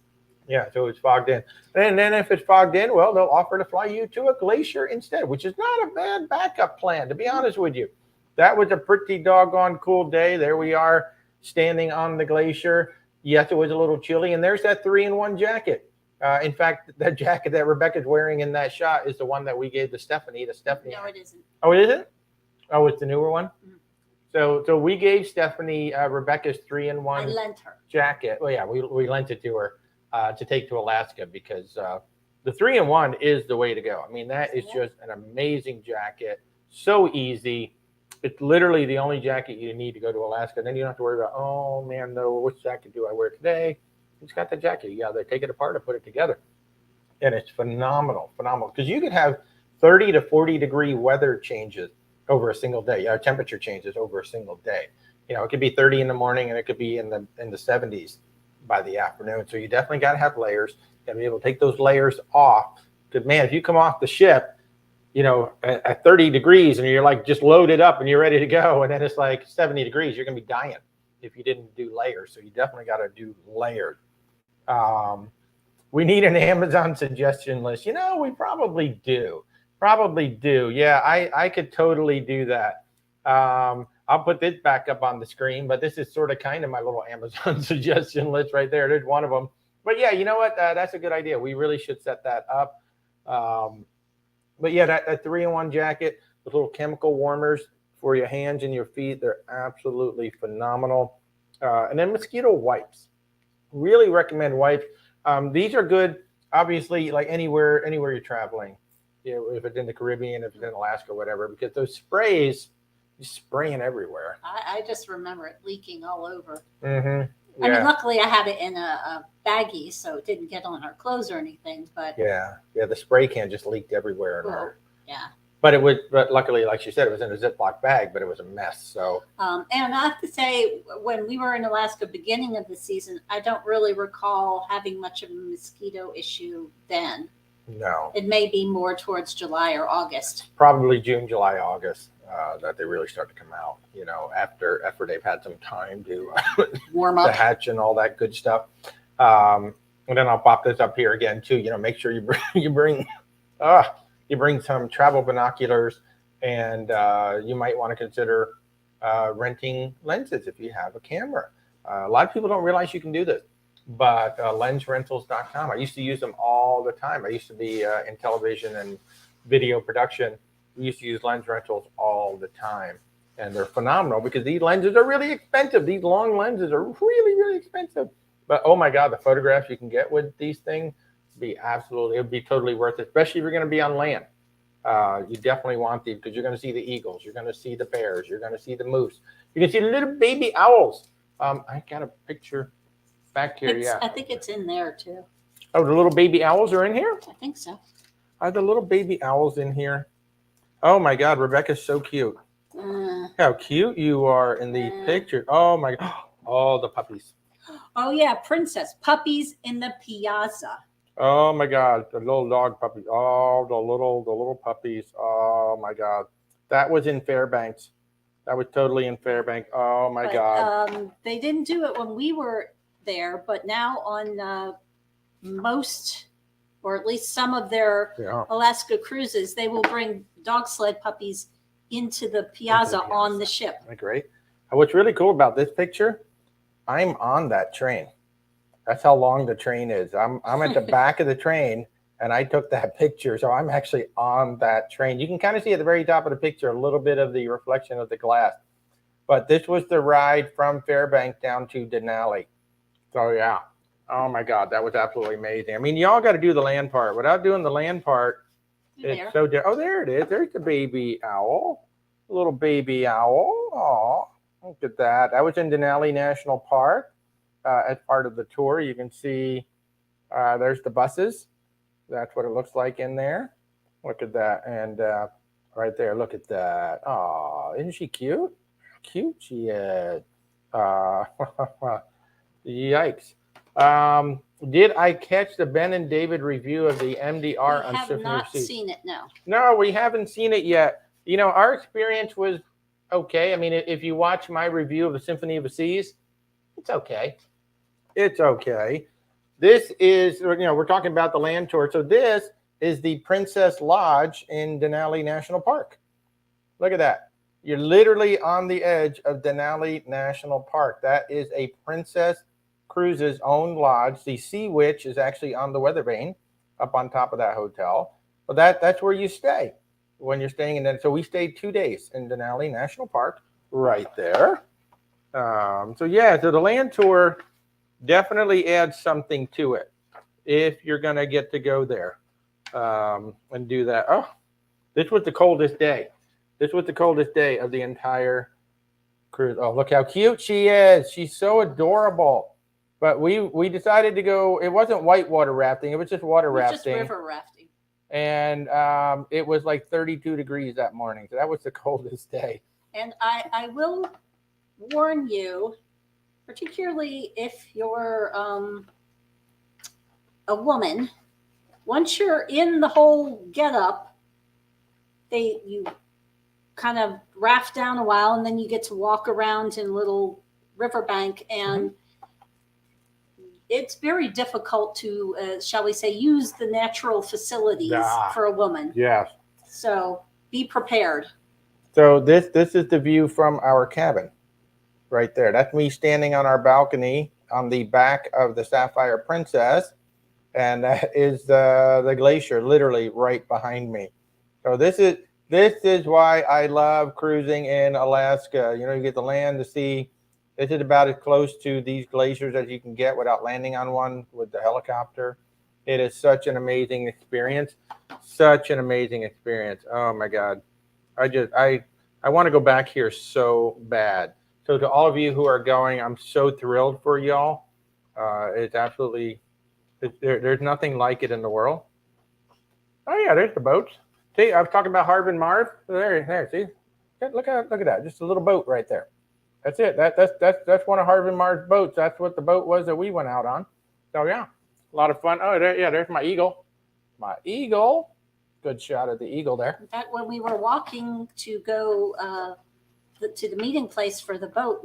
Yeah, so it's fogged in. And then if it's fogged in, well, they'll offer to fly you to a glacier instead, which is not a bad backup plan, to be honest with you. That was a pretty doggone cool day. There we are standing on the glacier. Yes, it was a little chilly, and there's that 3-in-1 jacket. In fact, that jacket that Rebecca's wearing in that shot is the one that we gave to Stephanie. No, it isn't. Oh, it isn't? Oh, it's the newer one? Mm-hmm. So we gave Stephanie Rebecca's 3-in-1 I lent her jacket. Well, yeah, we lent it to her to take to Alaska, because the 3-in-1 is the way to go. I mean, that is just an amazing jacket. So easy. It's literally the only jacket you need to go to Alaska. Then you don't have to worry about, oh man, no, which jacket do I wear today? It's got the jacket. You got to take it apart and put it together. And it's phenomenal. Because you could have 30 to 40 degree weather changes over a single day. Temperature changes over a single day. It could be 30 in the morning, and it could be in the 70s by the afternoon. So you definitely got to have layers. You got to be able to take those layers off. Because man, if you come off the ship, at 30 degrees and you're like just loaded up and you're ready to go, and then it's like 70 degrees, you're going to be dying if you didn't do layers. So you definitely got to do layers. We need an Amazon suggestion list. We probably do. Yeah, I could totally do that. I'll put this back up on the screen, but this is sort of kind of my little Amazon suggestion list right there. There's one of them. But yeah, you know what? That's a good idea. We really should set that up. But yeah, that 3-in-1 jacket with little chemical warmers for your hands and your feet, they're absolutely phenomenal. And then mosquito wipes. Really recommend wipes. These are good, obviously, like anywhere you're traveling. If it's in the Caribbean, if it's in Alaska, whatever, because those sprays, you're spraying everywhere. I just remember it leaking all over. Mm-hmm. Yeah. I mean, luckily I had it in a baggie, so it didn't get on our clothes or anything. But yeah, the spray can just leaked everywhere. Yeah. But luckily, like she said, it was in a Ziploc bag, but it was a mess. So. And I have to say, when we were in Alaska, beginning of the season, I don't really recall having much of a mosquito issue then. No. It may be more towards July or August. Probably June, July, August. That they really start to come out, after they've had some time to warm up, to hatch and all that good stuff. And then I'll pop this up here again too. Make sure you bring some travel binoculars, and you might want to consider renting lenses if you have a camera. A lot of people don't realize you can do this, but lensrentals.com. I used to use them all the time. I used to be in television and video production. We used to use lens rentals all the time, and they're phenomenal because these lenses are really expensive. These long lenses are really, really expensive. But oh my God, the photographs you can get with these things it would be totally worth it, especially if you're going to be on land. You definitely want these because you're going to see the eagles, you're going to see the bears, you're going to see the moose, you can see the little baby owls. I got a picture back here. I think it's in there too. Oh, the little baby owls are in here? I think so. Are the little baby owls in here? Oh my God, Rebecca's so cute. How cute you are in the picture. Oh my God. Oh, the puppies. Oh yeah, Princess. Puppies in the piazza. Oh my God, the little dog puppies. Oh, the little puppies. Oh my God. That was in Fairbanks. That was totally in Fairbanks. Oh my God. They didn't do it when we were there, but now on most, or at least some of their Alaska cruises, they will bring dog sled puppies into the piazza on the ship. Great. What's really cool about this picture, I'm on that train. That's how long the train is. I'm at the back of the train, and I took that picture, so I'm actually on that train. You can kind of see at the very top of the picture a little bit of the reflection of the glass. But this was the ride from Fairbanks down to Denali. So yeah. Oh my God, that was absolutely amazing. I mean, y'all got to do the land part. Without doing the land part, it's so oh, there it is. There's the baby owl, little baby owl. Oh, look at that. That was in Denali National Park as part of the tour. You can see there's the buses. That's what it looks like in there. Look at that, and right there, look at that. Oh, isn't she cute? How cute she is. Yikes. Did I catch the Ben and David review of the MDR on Symphony of the Seas? We have not seen it, no. No, we haven't seen it yet. You know, our experience was okay. I mean, if you watch my review of the Symphony of the Seas, it's okay. It's okay. This is, you know, we're talking about the land tour. So this is the Princess Lodge in Denali National Park. Look at that. You're literally on the edge of Denali National Park. That is a Princess Cruises own lodge. The Sea Witch is actually on the weather vane up on top of that hotel. But that's where you stay when you're staying in that. So we stayed 2 days in Denali National Park right there. So yeah, so the land tour definitely adds something to it if you're going to get to go there and do that. Oh, this was the coldest day. This was the coldest day of the entire cruise. Oh, look how cute she is. She's so adorable. But we decided to go. It wasn't whitewater rafting. It was just water rafting. Just river rafting. And it was like 32 degrees that morning. So that was the coldest day. And I will warn you, particularly if you're a woman, once you're in the whole get-up, you kind of raft down a while, and then you get to walk around in a little riverbank, and it's very difficult to, shall we say, use the natural facilities for a woman. Yes. So be prepared. So this is the view from our cabin right there. That's me standing on our balcony on the back of the Sapphire Princess, and that is the glacier literally right behind me. So this is why I love cruising in Alaska. You know, you get the land, the sea. This is about as close to these glaciers as you can get without landing on one with the helicopter. It is such an amazing experience. Such an amazing experience. Oh my God. I want to go back here so bad. So to all of you who are going, I'm so thrilled for y'all. It's absolutely, there's nothing like it in the world. Oh yeah, there's the boats. See, I was talking about Harv and Marv. There, see? Look at that. Just a little boat right there. That's it. That's one of Harv and Marv's boats. That's what the boat was that we went out on. So yeah, a lot of fun. Oh, there's my eagle. My eagle. Good shot of the eagle there. In fact, when we were walking to go to the meeting place for the boat,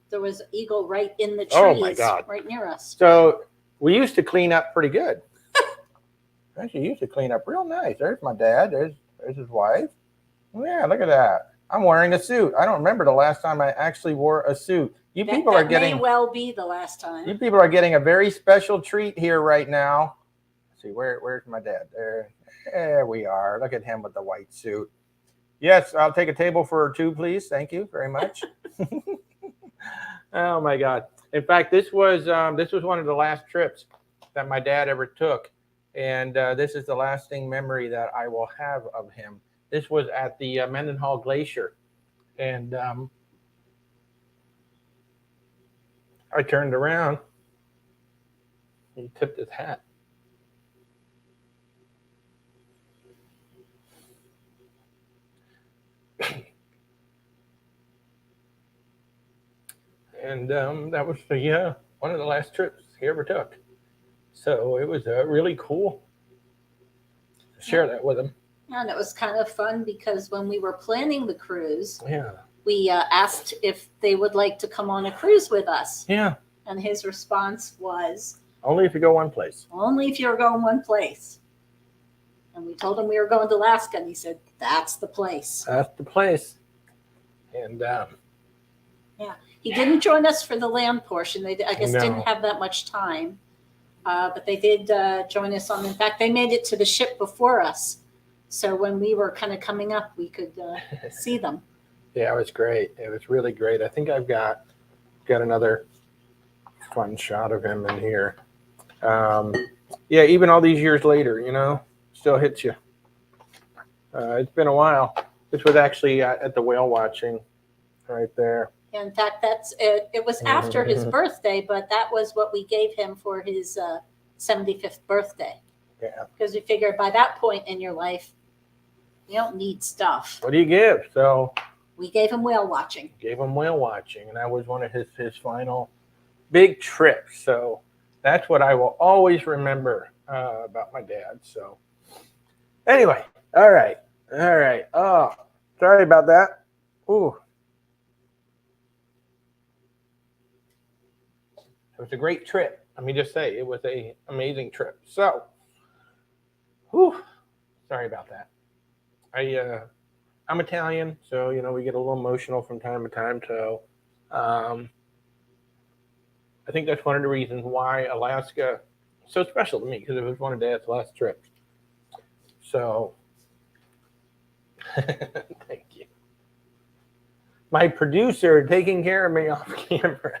there was an eagle right in the trees. Oh my God. Right near us. So we used to clean up pretty good. Actually, used to clean up real nice. There's my dad. There's his wife. Yeah, look at that. I'm wearing a suit. I don't remember the last time I actually wore a suit. That may well be the last time. You people are getting a very special treat here right now. Let's see, where's my dad? There we are. Look at him with the white suit. Yes, I'll take a table for two, please. Thank you very much. Oh my God. In fact, this was one of the last trips that my dad ever took. And this is the lasting memory that I will have of him. This was at the Mendenhall Glacier. And I turned around. He tipped his hat. and that was the one of the last trips he ever took. So it was really cool to share that with him. And it was kind of fun because when we were planning the cruise, Yeah. we asked if they would like to come on a cruise with us. Yeah. And his response was, only if you go one place. Only if you're going one place. And we told him we were going to Alaska, and he said, that's the place. That's the place. And yeah, he didn't join us for the land portion. They, I guess, didn't have that much time. But they did join us on. In fact, they made it to the ship before us. So when we were kind of coming up, we could see them. Yeah, it was great. It was really great. I think I've got another fun shot of him in here. Yeah, even all these years later, still hits you. It's been a while. This was actually at the whale watching right there. In fact, that's it. It was after his birthday, but that was what we gave him for his 75th birthday. Yeah. Because we figured by that point in your life, you don't need stuff. What do you give? So we gave him whale watching. Gave him whale watching, and that was one of his final big trips. So that's what I will always remember about my dad. So anyway, all right. Oh, sorry about that. Ooh. It was a great trip. Let me just say, it was an amazing trip. So, sorry about that. I'm Italian, so we get a little emotional from time to time. So, I think that's one of the reasons why Alaska is so special to me, because it was one of Dad's last trips. So, thank you. My producer taking care of me off camera.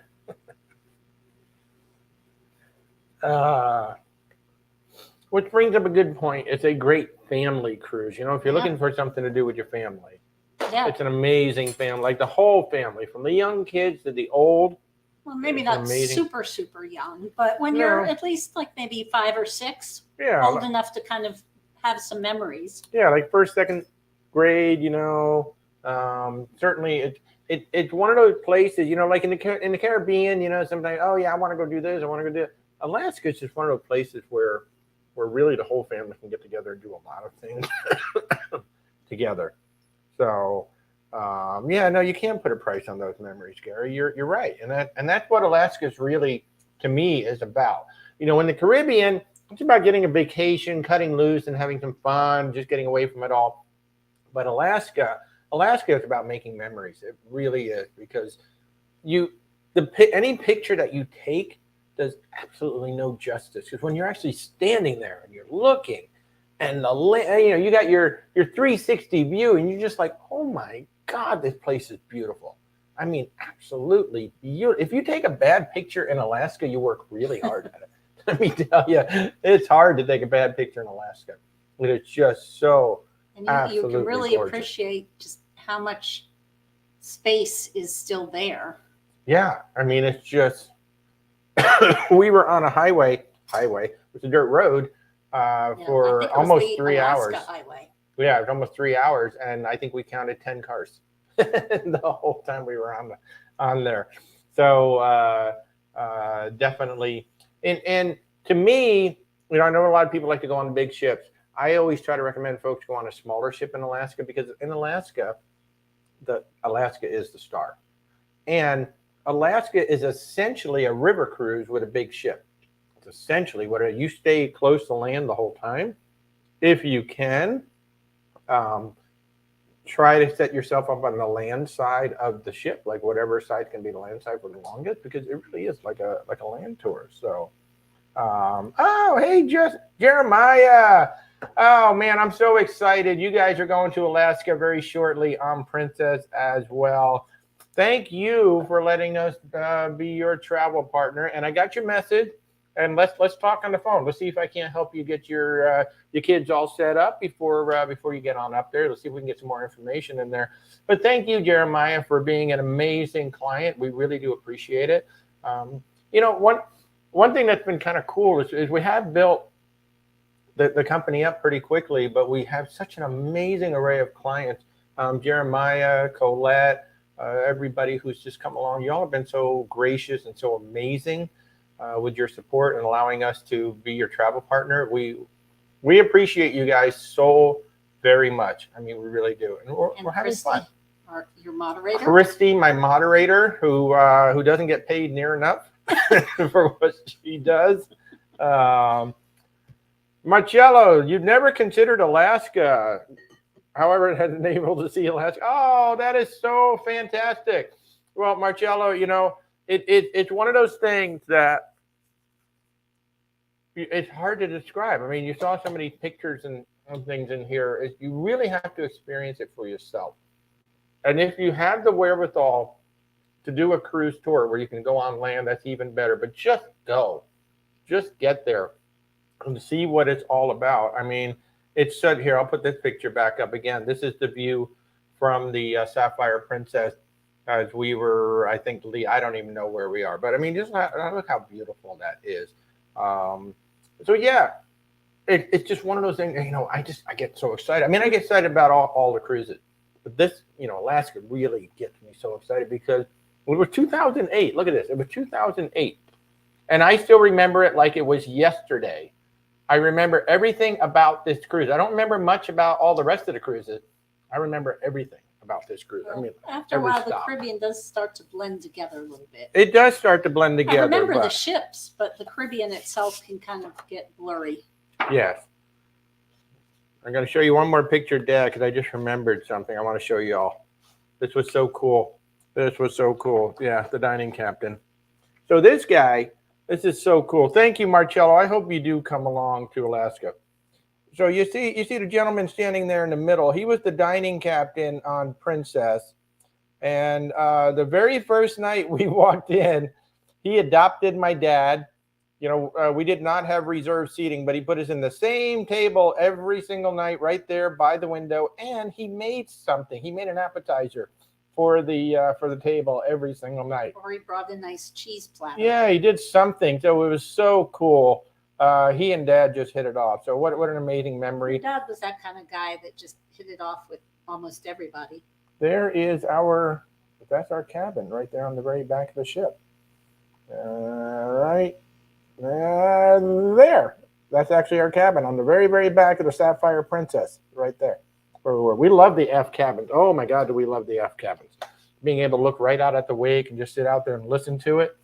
Which brings up a good point. It's a great family cruise. If you're looking for something to do with your family, it's an amazing family. Like the whole family, from the young kids to the old. Well, maybe not super, super young, but when you're at least like maybe 5 or 6, old enough to kind of have some memories. Yeah, like first, second grade, certainly it's one of those places, like in the Caribbean, sometimes, oh yeah, I want to go do this, I want to go do it. Alaska is just one of those places where really the whole family can get together and do a lot of things together. So, you can't put a price on those memories, Gary. You're right, and that's what Alaska is really, to me, is about. In the Caribbean, it's about getting a vacation, cutting loose, and having some fun, just getting away from it all. But Alaska is about making memories. It really is, because any picture that you take does absolutely no justice, because when you're actually standing there and you're looking, and you got your 360 view, and you're just like, oh my God, this place is beautiful. I mean, absolutely beautiful. If you take a bad picture in Alaska, you work really hard at it. Let me tell you, it's hard to take a bad picture in Alaska. It's just so and you can really gorgeous. Appreciate just how much space is still there. Yeah, I mean, it's just. We were on a highway. It's a dirt road for almost 3 hours. Highway. Yeah, it was almost 3 hours, and I think we counted 10 cars the whole time we were on there. So definitely, and to me, I know a lot of people like to go on the big ships. I always try to recommend folks go on a smaller ship in Alaska, because in Alaska, Alaska is the star, and Alaska is essentially a river cruise with a big ship. It's essentially what you stay close to land the whole time. If you can, try to set yourself up on the land side of the ship, like whatever side can be the land side for the longest, because it really is like a land tour. So, hey, Jeremiah. Oh man, I'm so excited. You guys are going to Alaska very shortly. I'm Princess as well. Thank you for letting us be your travel partner. And I got your message. And let's talk on the phone. Let's see if I can't help you get your kids all set up before you get on up there. Let's see if we can get some more information in there. But thank you, Jeremiah, for being an amazing client. We really do appreciate it. One thing that's been kind of cool is we have built the company up pretty quickly, but we have such an amazing array of clients. Jeremiah, Colette, everybody who's just come along. You all have been so gracious and so amazing with your support and allowing us to be your travel partner. We appreciate you guys so very much. I mean, we really do, and we're having fun. Your moderator, Christy, my moderator, who doesn't get paid near enough for what she does. Marcello, you've never considered Alaska. However, it hasn't been able to see Alaska. Oh, that is so fantastic. Well, Marcello, you know, it's one of those things that it's hard to describe. I mean, you saw so many pictures and things in here. You really have to experience it for yourself. And if you have the wherewithal to do a cruise tour where you can go on land, that's even better. But just go. Just get there and see what it's all about. I mean, it's set here. I'll put this picture back up again. This is the view from the Sapphire Princess as we were, I think, I don't even know where we are. But, I mean, just look how beautiful that is. So, yeah, it's just one of those things, you know, I get so excited. I mean, I get excited about all the cruises. But this, you know, Alaska really gets me so excited because it was 2008. Look at this. It was 2008. And I still remember it like it was yesterday. I remember everything about this cruise. I don't remember much about all the rest of the cruises. I remember everything about this cruise. Well, I mean, after a while, the Caribbean does start to blend together a little bit. It does start to blend together. I remember the ships, but the Caribbean itself can kind of get blurry. Yes. I'm going to show you one more picture, Dad, because I just remembered something I want to show you all. This was so cool. This was so cool. Yeah, the dining captain. So this guy, this is so cool. Thank you, Marcello. I hope you do come along to Alaska. So you see the gentleman standing there in the middle. He was the dining captain on Princess. And the very first night we walked in, he adopted my dad. You know, we did not have reserved seating, but he put us in the same table every single night right there by the window. And he made something. He made an appetizer for the table every single night. Or he brought a nice cheese platter. Yeah, he did something. So it was so cool. He and Dad just hit it off. So what an amazing memory. Dad was that kind of guy that just hit it off with almost everybody. There is that's our cabin right there on the very back of the ship. Right. There. That's actually our cabin on the very, very back of the Sapphire Princess, right there. We love the F cabins. Oh my God, do we love the F cabins? Being able to look right out at the wake and just sit out there and listen to it.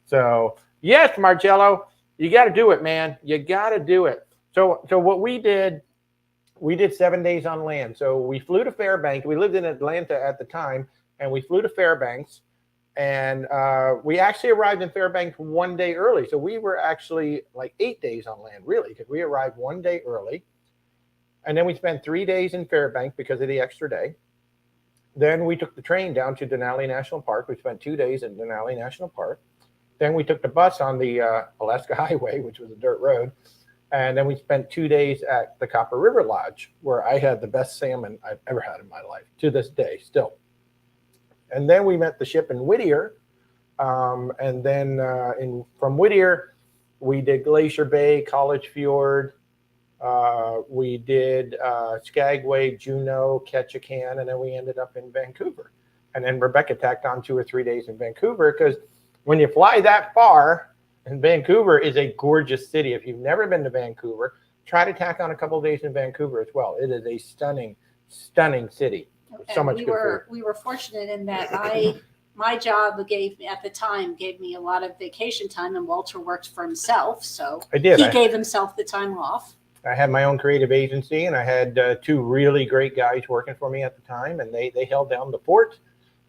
So yes, Marcello, you got to do it, man. You got to do it. So what we did 7 days on land. So we flew to Fairbanks. We lived in Atlanta at the time, and we flew to Fairbanks. And we actually arrived in Fairbanks 1 day early. So we were actually like 8 days on land, really, because we arrived 1 day early. And then we spent 3 days in Fairbanks because of the extra day. Then we took the train down to Denali National Park. We spent 2 days in Denali National Park. Then we took the bus on the Alaska Highway, which was a dirt road. And then we spent 2 days at the Copper River Lodge, where I had the best salmon I've ever had in my life, to this day, still. And then we met the ship in Whittier. And then from Whittier, we did Glacier Bay, College Fjord. We did Skagway, Juneau, Ketchikan, and then we ended up in Vancouver. And then Rebecca tacked on 2 or 3 days in Vancouver, because when you fly that far, and Vancouver is a gorgeous city. If you've never been to Vancouver, try to tack on a couple of days in Vancouver as well. It is a stunning, stunning city. So much good food. We were fortunate in that my job gave me a lot of vacation time, and Walter worked for himself, so he gave himself the time off. I had my own creative agency, and I had 2 really great guys working for me at the time, and they held down the fort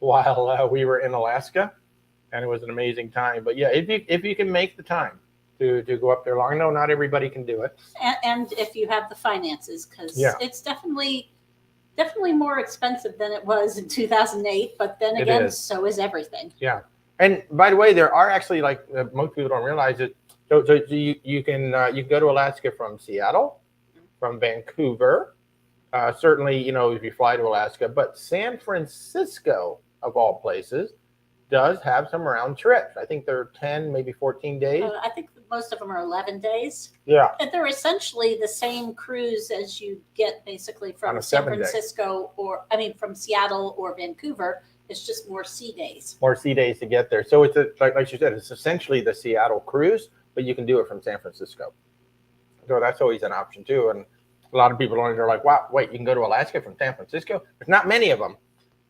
while we were in Alaska, and it was an amazing time. But yeah, if you can make the time to go up there long, no, not everybody can do it, and if you have the finances, because it's definitely more expensive than it was in 2008. But then again, so is everything. Yeah, and by the way, there are actually, like most people don't realize it. So you can go to Alaska from Seattle, from Vancouver, certainly, you know, if you fly to Alaska, but San Francisco, of all places, does have some round trips. I think they're 10, maybe 14 days. I think most of them are 11 days. Yeah. And they're essentially the same cruise as you get basically from San Francisco from Seattle or Vancouver, It's just more sea days. More sea days to get there. So it's like you said, it's essentially the Seattle cruise, but you can do it from San Francisco. So that's always an option too. And a lot of people are like, wow, wait, you can go to Alaska from San Francisco? There's not many of them.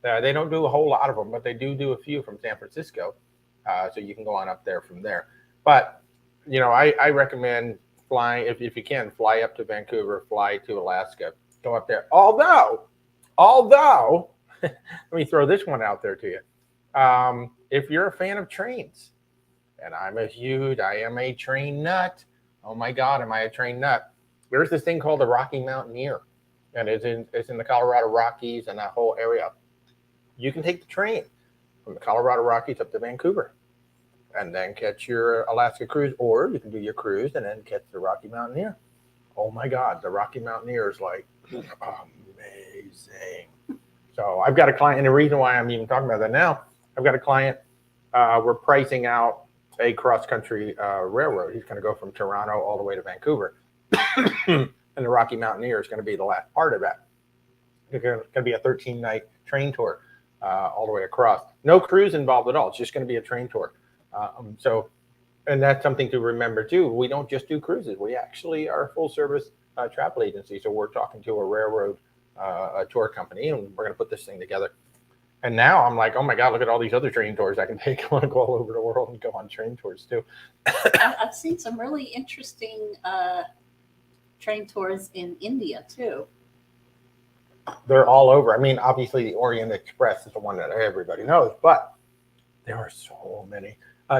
They don't do a whole lot of them, but they do a few from San Francisco. So you can go on up there from there. But, I recommend flying, if you can, fly up to Vancouver, fly to Alaska, go up there. Although, let me throw this one out there to you. If you're a fan of trains, and I am a train nut. Oh my God, am I a train nut? There's this thing called the Rocky Mountaineer, and it's in the Colorado Rockies and that whole area. You can take the train from the Colorado Rockies up to Vancouver and then catch your Alaska cruise, or you can do your cruise and then catch the Rocky Mountaineer. Oh my God, the Rocky Mountaineer is like amazing. So I've got a client, and the reason why I'm even talking about that now, I've got a client, we're pricing out a cross-country railroad. He's going to go from Toronto all the way to Vancouver. And the Rocky Mountaineer is going to be the last part of that. It's going to be a 13-night train tour all the way across. No cruise involved at all. It's just going to be a train tour. And that's something to remember too. We don't just do cruises. We actually are a full-service travel agency. So we're talking to a railroad, a tour company, and we're going to put this thing together. And now I'm like, oh my God, look at all these other train tours I can take. I want to go all over the world and go on train tours too. I've seen some really interesting train tours in India too. They're all over. I mean, obviously the Orient Express is the one that everybody knows, but there are so many.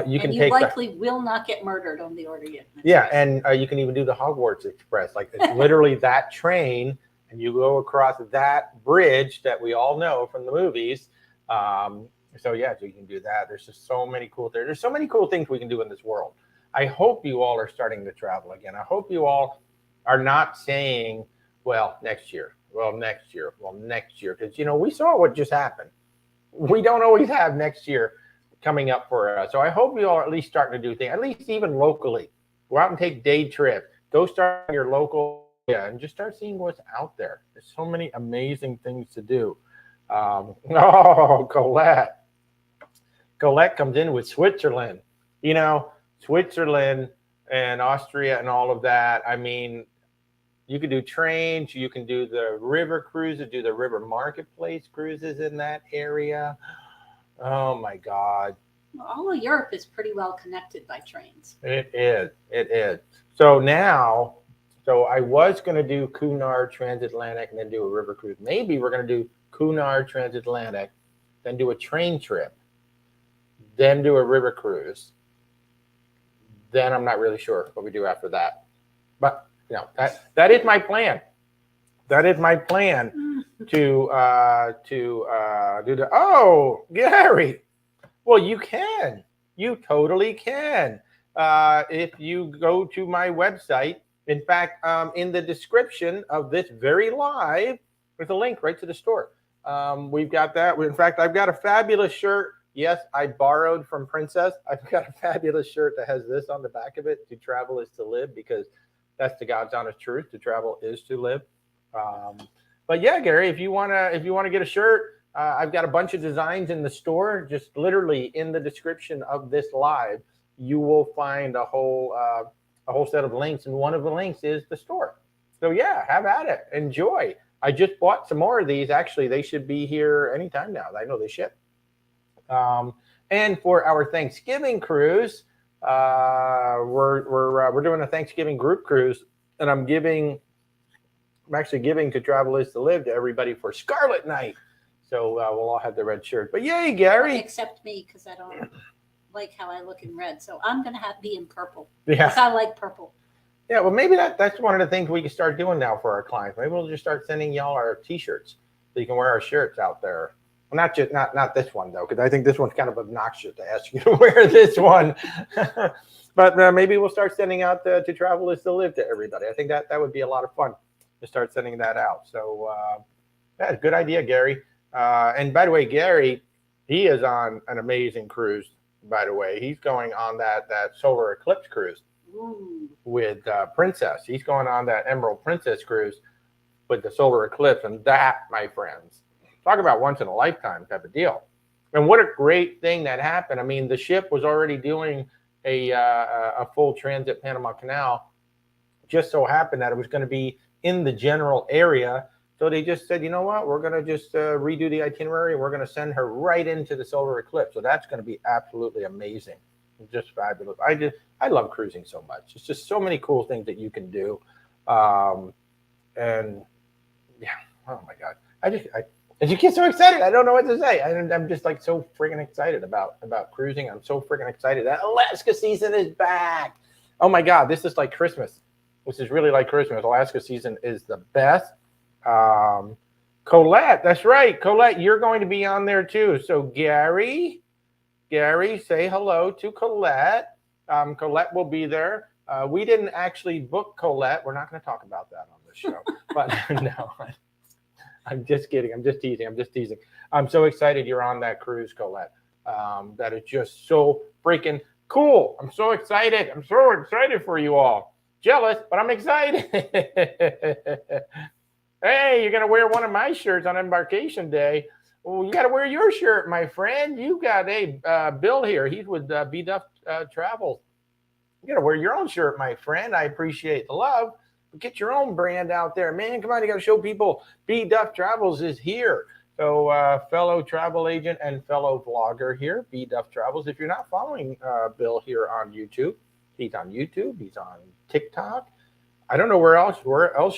You likely will not get murdered on the Orient Express. Yeah, and you can even do the Hogwarts Express. Like, it's literally that train, and you go across that bridge that we all know from the movies. So you can do that. There's just so many cool things. There's so many cool things we can do in this world. I hope you all are starting to travel again. I hope you all are not saying, well, next year, because, we saw what just happened. We don't always have next year coming up for us. So I hope you all are at least starting to do things, at least even locally. Go out and take day trips. Go start your local and just start seeing what's out there. There's so many amazing things to do. Colette comes in with Switzerland. Switzerland and Austria and all of that. I mean, you can do trains. You can do the river cruises, do the river marketplace cruises in that area. Oh my God. Well, all of Europe is pretty well connected by trains. It is. So I was going to do Cunard transatlantic and then do a river cruise. Maybe we're going to do Cunard transatlantic, then do a train trip, then do a river cruise. Then I'm not really sure what we do after that. But that is my plan. That is my plan to do the. Oh, Gary. Well, you can. You totally can. If you go to my website, in fact, in the description of this very live, there's a link right to the store. We've got that. In fact, I've got a fabulous shirt. Yes, I borrowed from Princess. I've got a fabulous shirt that has this on the back of it: "To travel is to live," because that's the God's honest truth. To travel is to live. But yeah, Gary, if you wanna get a shirt, I've got a bunch of designs in the store. Just literally in the description of this live, you will find a whole set of links, and one of the links is the store. So yeah, have at it. Enjoy. I just bought some more of these. Actually, they should be here anytime now. I know they ship. And for our Thanksgiving cruise, we're doing a Thanksgiving group cruise, and I'm actually giving To Travel is to Live to everybody for Scarlet Night. So we'll all have the red shirt. But yay, Gary! Except me, because I don't like how I look in red. So I'm gonna be in purple. Yeah, because I like purple. Yeah, well, maybe that's one of the things we can start doing now for our clients. Maybe we'll just start sending y'all our T-shirts so you can wear our shirts out there. Well, not this one though, because I think this one's kind of obnoxious to ask you to wear this one. But maybe we'll start sending out the To Travel is to Live to everybody. I think that would be a lot of fun to start sending that out. So that's a good idea, Gary. And by the way, Gary, he is on an amazing cruise. By the way, he's going on that solar eclipse cruise with Princess. He's going on that Emerald Princess cruise with the solar eclipse, and that, my friends, talk about once in a lifetime type of deal. And what a great thing that happened. I mean, the ship was already doing a full transit Panama Canal. Just so happened that it was going to be in the general area. So they just said, you know what, we're going to just redo the itinerary. We're going to send her right into the solar eclipse. So that's going to be absolutely amazing. Just fabulous. I love cruising so much. It's just so many cool things that you can do. And yeah, oh my God. As you get so excited, I don't know what to say. I'm just like so freaking excited about cruising. I'm so freaking excited that Alaska season is back. Oh my God, this is like Christmas. This is really like Christmas. Alaska season is the best. Colette, that's right. Colette, you're going to be on there too. So Gary, say hello to Colette. Colette will be there. We didn't actually book Colette. We're not going to talk about that on this show. But no, I'm just kidding. I'm just teasing. I'm so excited you're on that cruise, Colette. That is just so freaking cool. I'm so excited. I'm so excited for you all. Jealous, but I'm excited. Hey, you're going to wear one of my shirts on embarkation day. Well, you got to wear your shirt, my friend. You got Bill here. He's with B Duff Travel. You got to wear your own shirt, my friend. I appreciate the love. But get your own brand out there, man. Come on, you got to show people B Duff Travels is here. So fellow travel agent and fellow vlogger here, B Duff Travels. If you're not following Bill here on YouTube, he's on YouTube. He's on TikTok. I don't know where else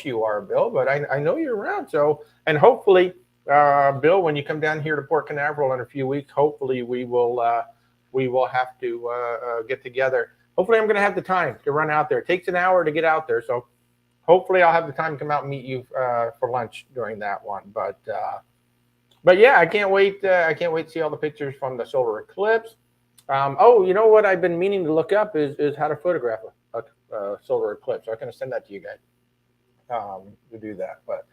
you are, Bill, but I know you're around. So, and hopefully, Bill, when you come down here to Port Canaveral in a few weeks, hopefully we will have to get together. Hopefully, I'm going to have the time to run out there. It takes an hour to get out there, so hopefully I'll have the time to come out and meet you for lunch during that one. But yeah, I can't wait. I can't wait to see all the pictures from the solar eclipse. Oh, you know what I've been meaning to look up is how to photograph a solar eclipse. I'm going to send that to you guys to do that. But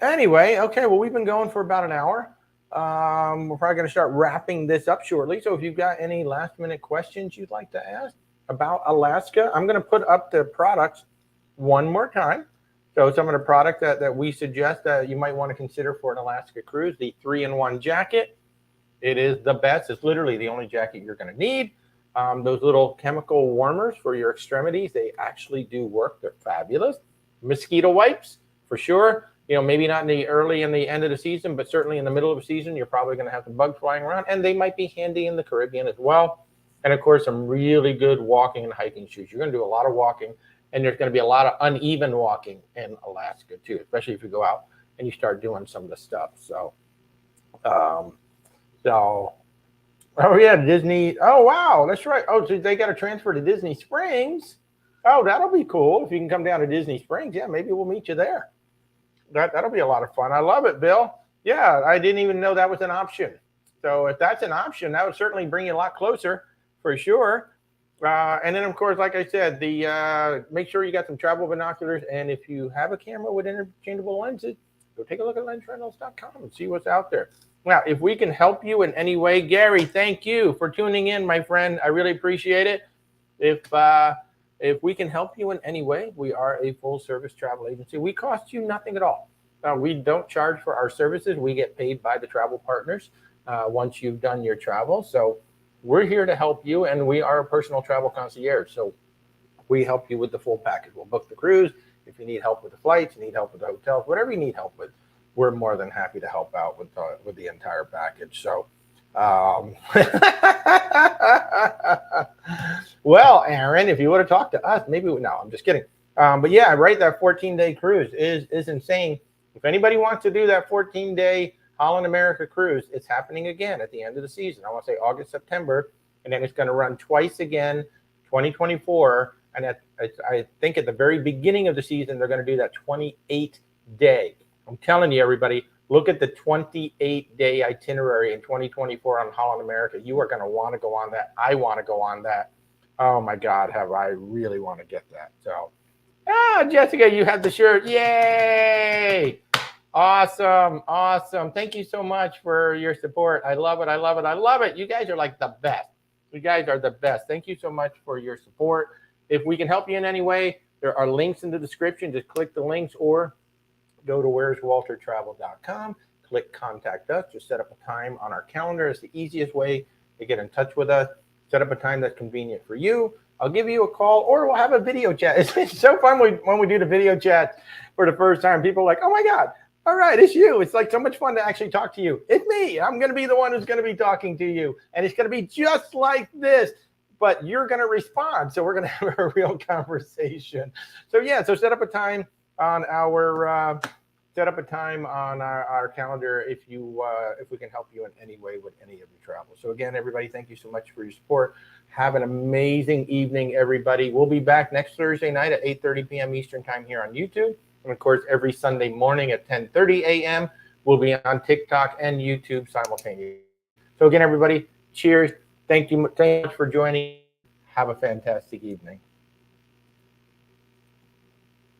anyway, okay, well, we've been going for about an hour. We're probably going to start wrapping this up shortly. So if you've got any last minute questions you'd like to ask about Alaska, I'm going to put up the products one more time. So some of the products that we suggest that you might want to consider for an Alaska cruise, the 3-in-1 jacket. It is the best. It's literally the only jacket you're going to need. Those little chemical warmers for your extremities, they actually do work. They're fabulous. Mosquito wipes, for sure. You know, maybe not in the early and the end of the season, but certainly in the middle of the season, you're probably going to have some bugs flying around, and they might be handy in the Caribbean as well. And of course, some really good walking and hiking shoes. You're going to do a lot of walking, and there's going to be a lot of uneven walking in Alaska too, especially if you go out and you start doing some of the stuff. So, oh yeah, Disney. Oh wow, that's right. Oh, so they got to transfer to Disney Springs. Oh, that'll be cool if you can come down to Disney Springs. Yeah, maybe we'll meet you there. That'll be a lot of fun. I love it, Bill. Yeah, I didn't even know that was an option. So if that's an option, that would certainly bring you a lot closer for sure. And then, of course, like I said, make sure you got some travel binoculars. And if you have a camera with interchangeable lenses, go take a look at lensrentals.com and see what's out there. Now, if we can help you in any way, Gary, thank you for tuning in, my friend. I really appreciate it. If we can help you in any way, we are a full-service travel agency. We cost you nothing at all. We don't charge for our services. We get paid by the travel partners once you've done your travel. So we're here to help you, and we are a personal travel concierge. So we help you with the full package. We'll book the cruise. If you need help with the flights, you need help with the hotels, whatever you need help with, we're more than happy to help out with the entire package. So, well, Aaron, if you would have talked to us, maybe no, I'm just kidding. But yeah, right, that 14-day cruise is insane. If anybody wants to do that 14-day Holland America cruise, it's happening again at the end of the season. I want to say August, September, and then it's going to run twice again, 2024. And I think at the very beginning of the season, they're going to do that 28-day. I'm telling you, everybody, look at the 28-day itinerary in 2024 on Holland America. You are going to want to go on that. I want to go on that. Oh, my God, have I really want to get that. So, Jessica, you have the shirt. Yay! Awesome. Awesome. Thank you so much for your support. I love it. I love it. I love it. You guys are like the best. You guys are the best. Thank you so much for your support. If we can help you in any way, there are links in the description. Just click the links or go to where'swaltertravel.com. click contact us. Just set up a time on our calendar. It's the easiest way to get in touch with us. Set up a time that's convenient for you. I'll give you a call, or we'll have a video chat. It's so fun when we do the video chat for the first time. People are like, oh my God, all right, it's you. It's like so much fun to actually talk to you. It's me. I'm going to be the one who's going to be talking to you. And it's going to be just like this, but you're going to respond. So we're going to have a real conversation. So yeah, so set up a time on our calendar if we can help you in any way with any of your travel. So again, everybody, thank you so much for your support. Have an amazing evening, everybody. We'll be back next Thursday night at 8:30 p.m. Eastern time here on YouTube. And of course, every Sunday morning at 10:30 a.m. we'll be on TikTok and YouTube simultaneously. So again, everybody, cheers. Thank you much for joining. Have a fantastic evening.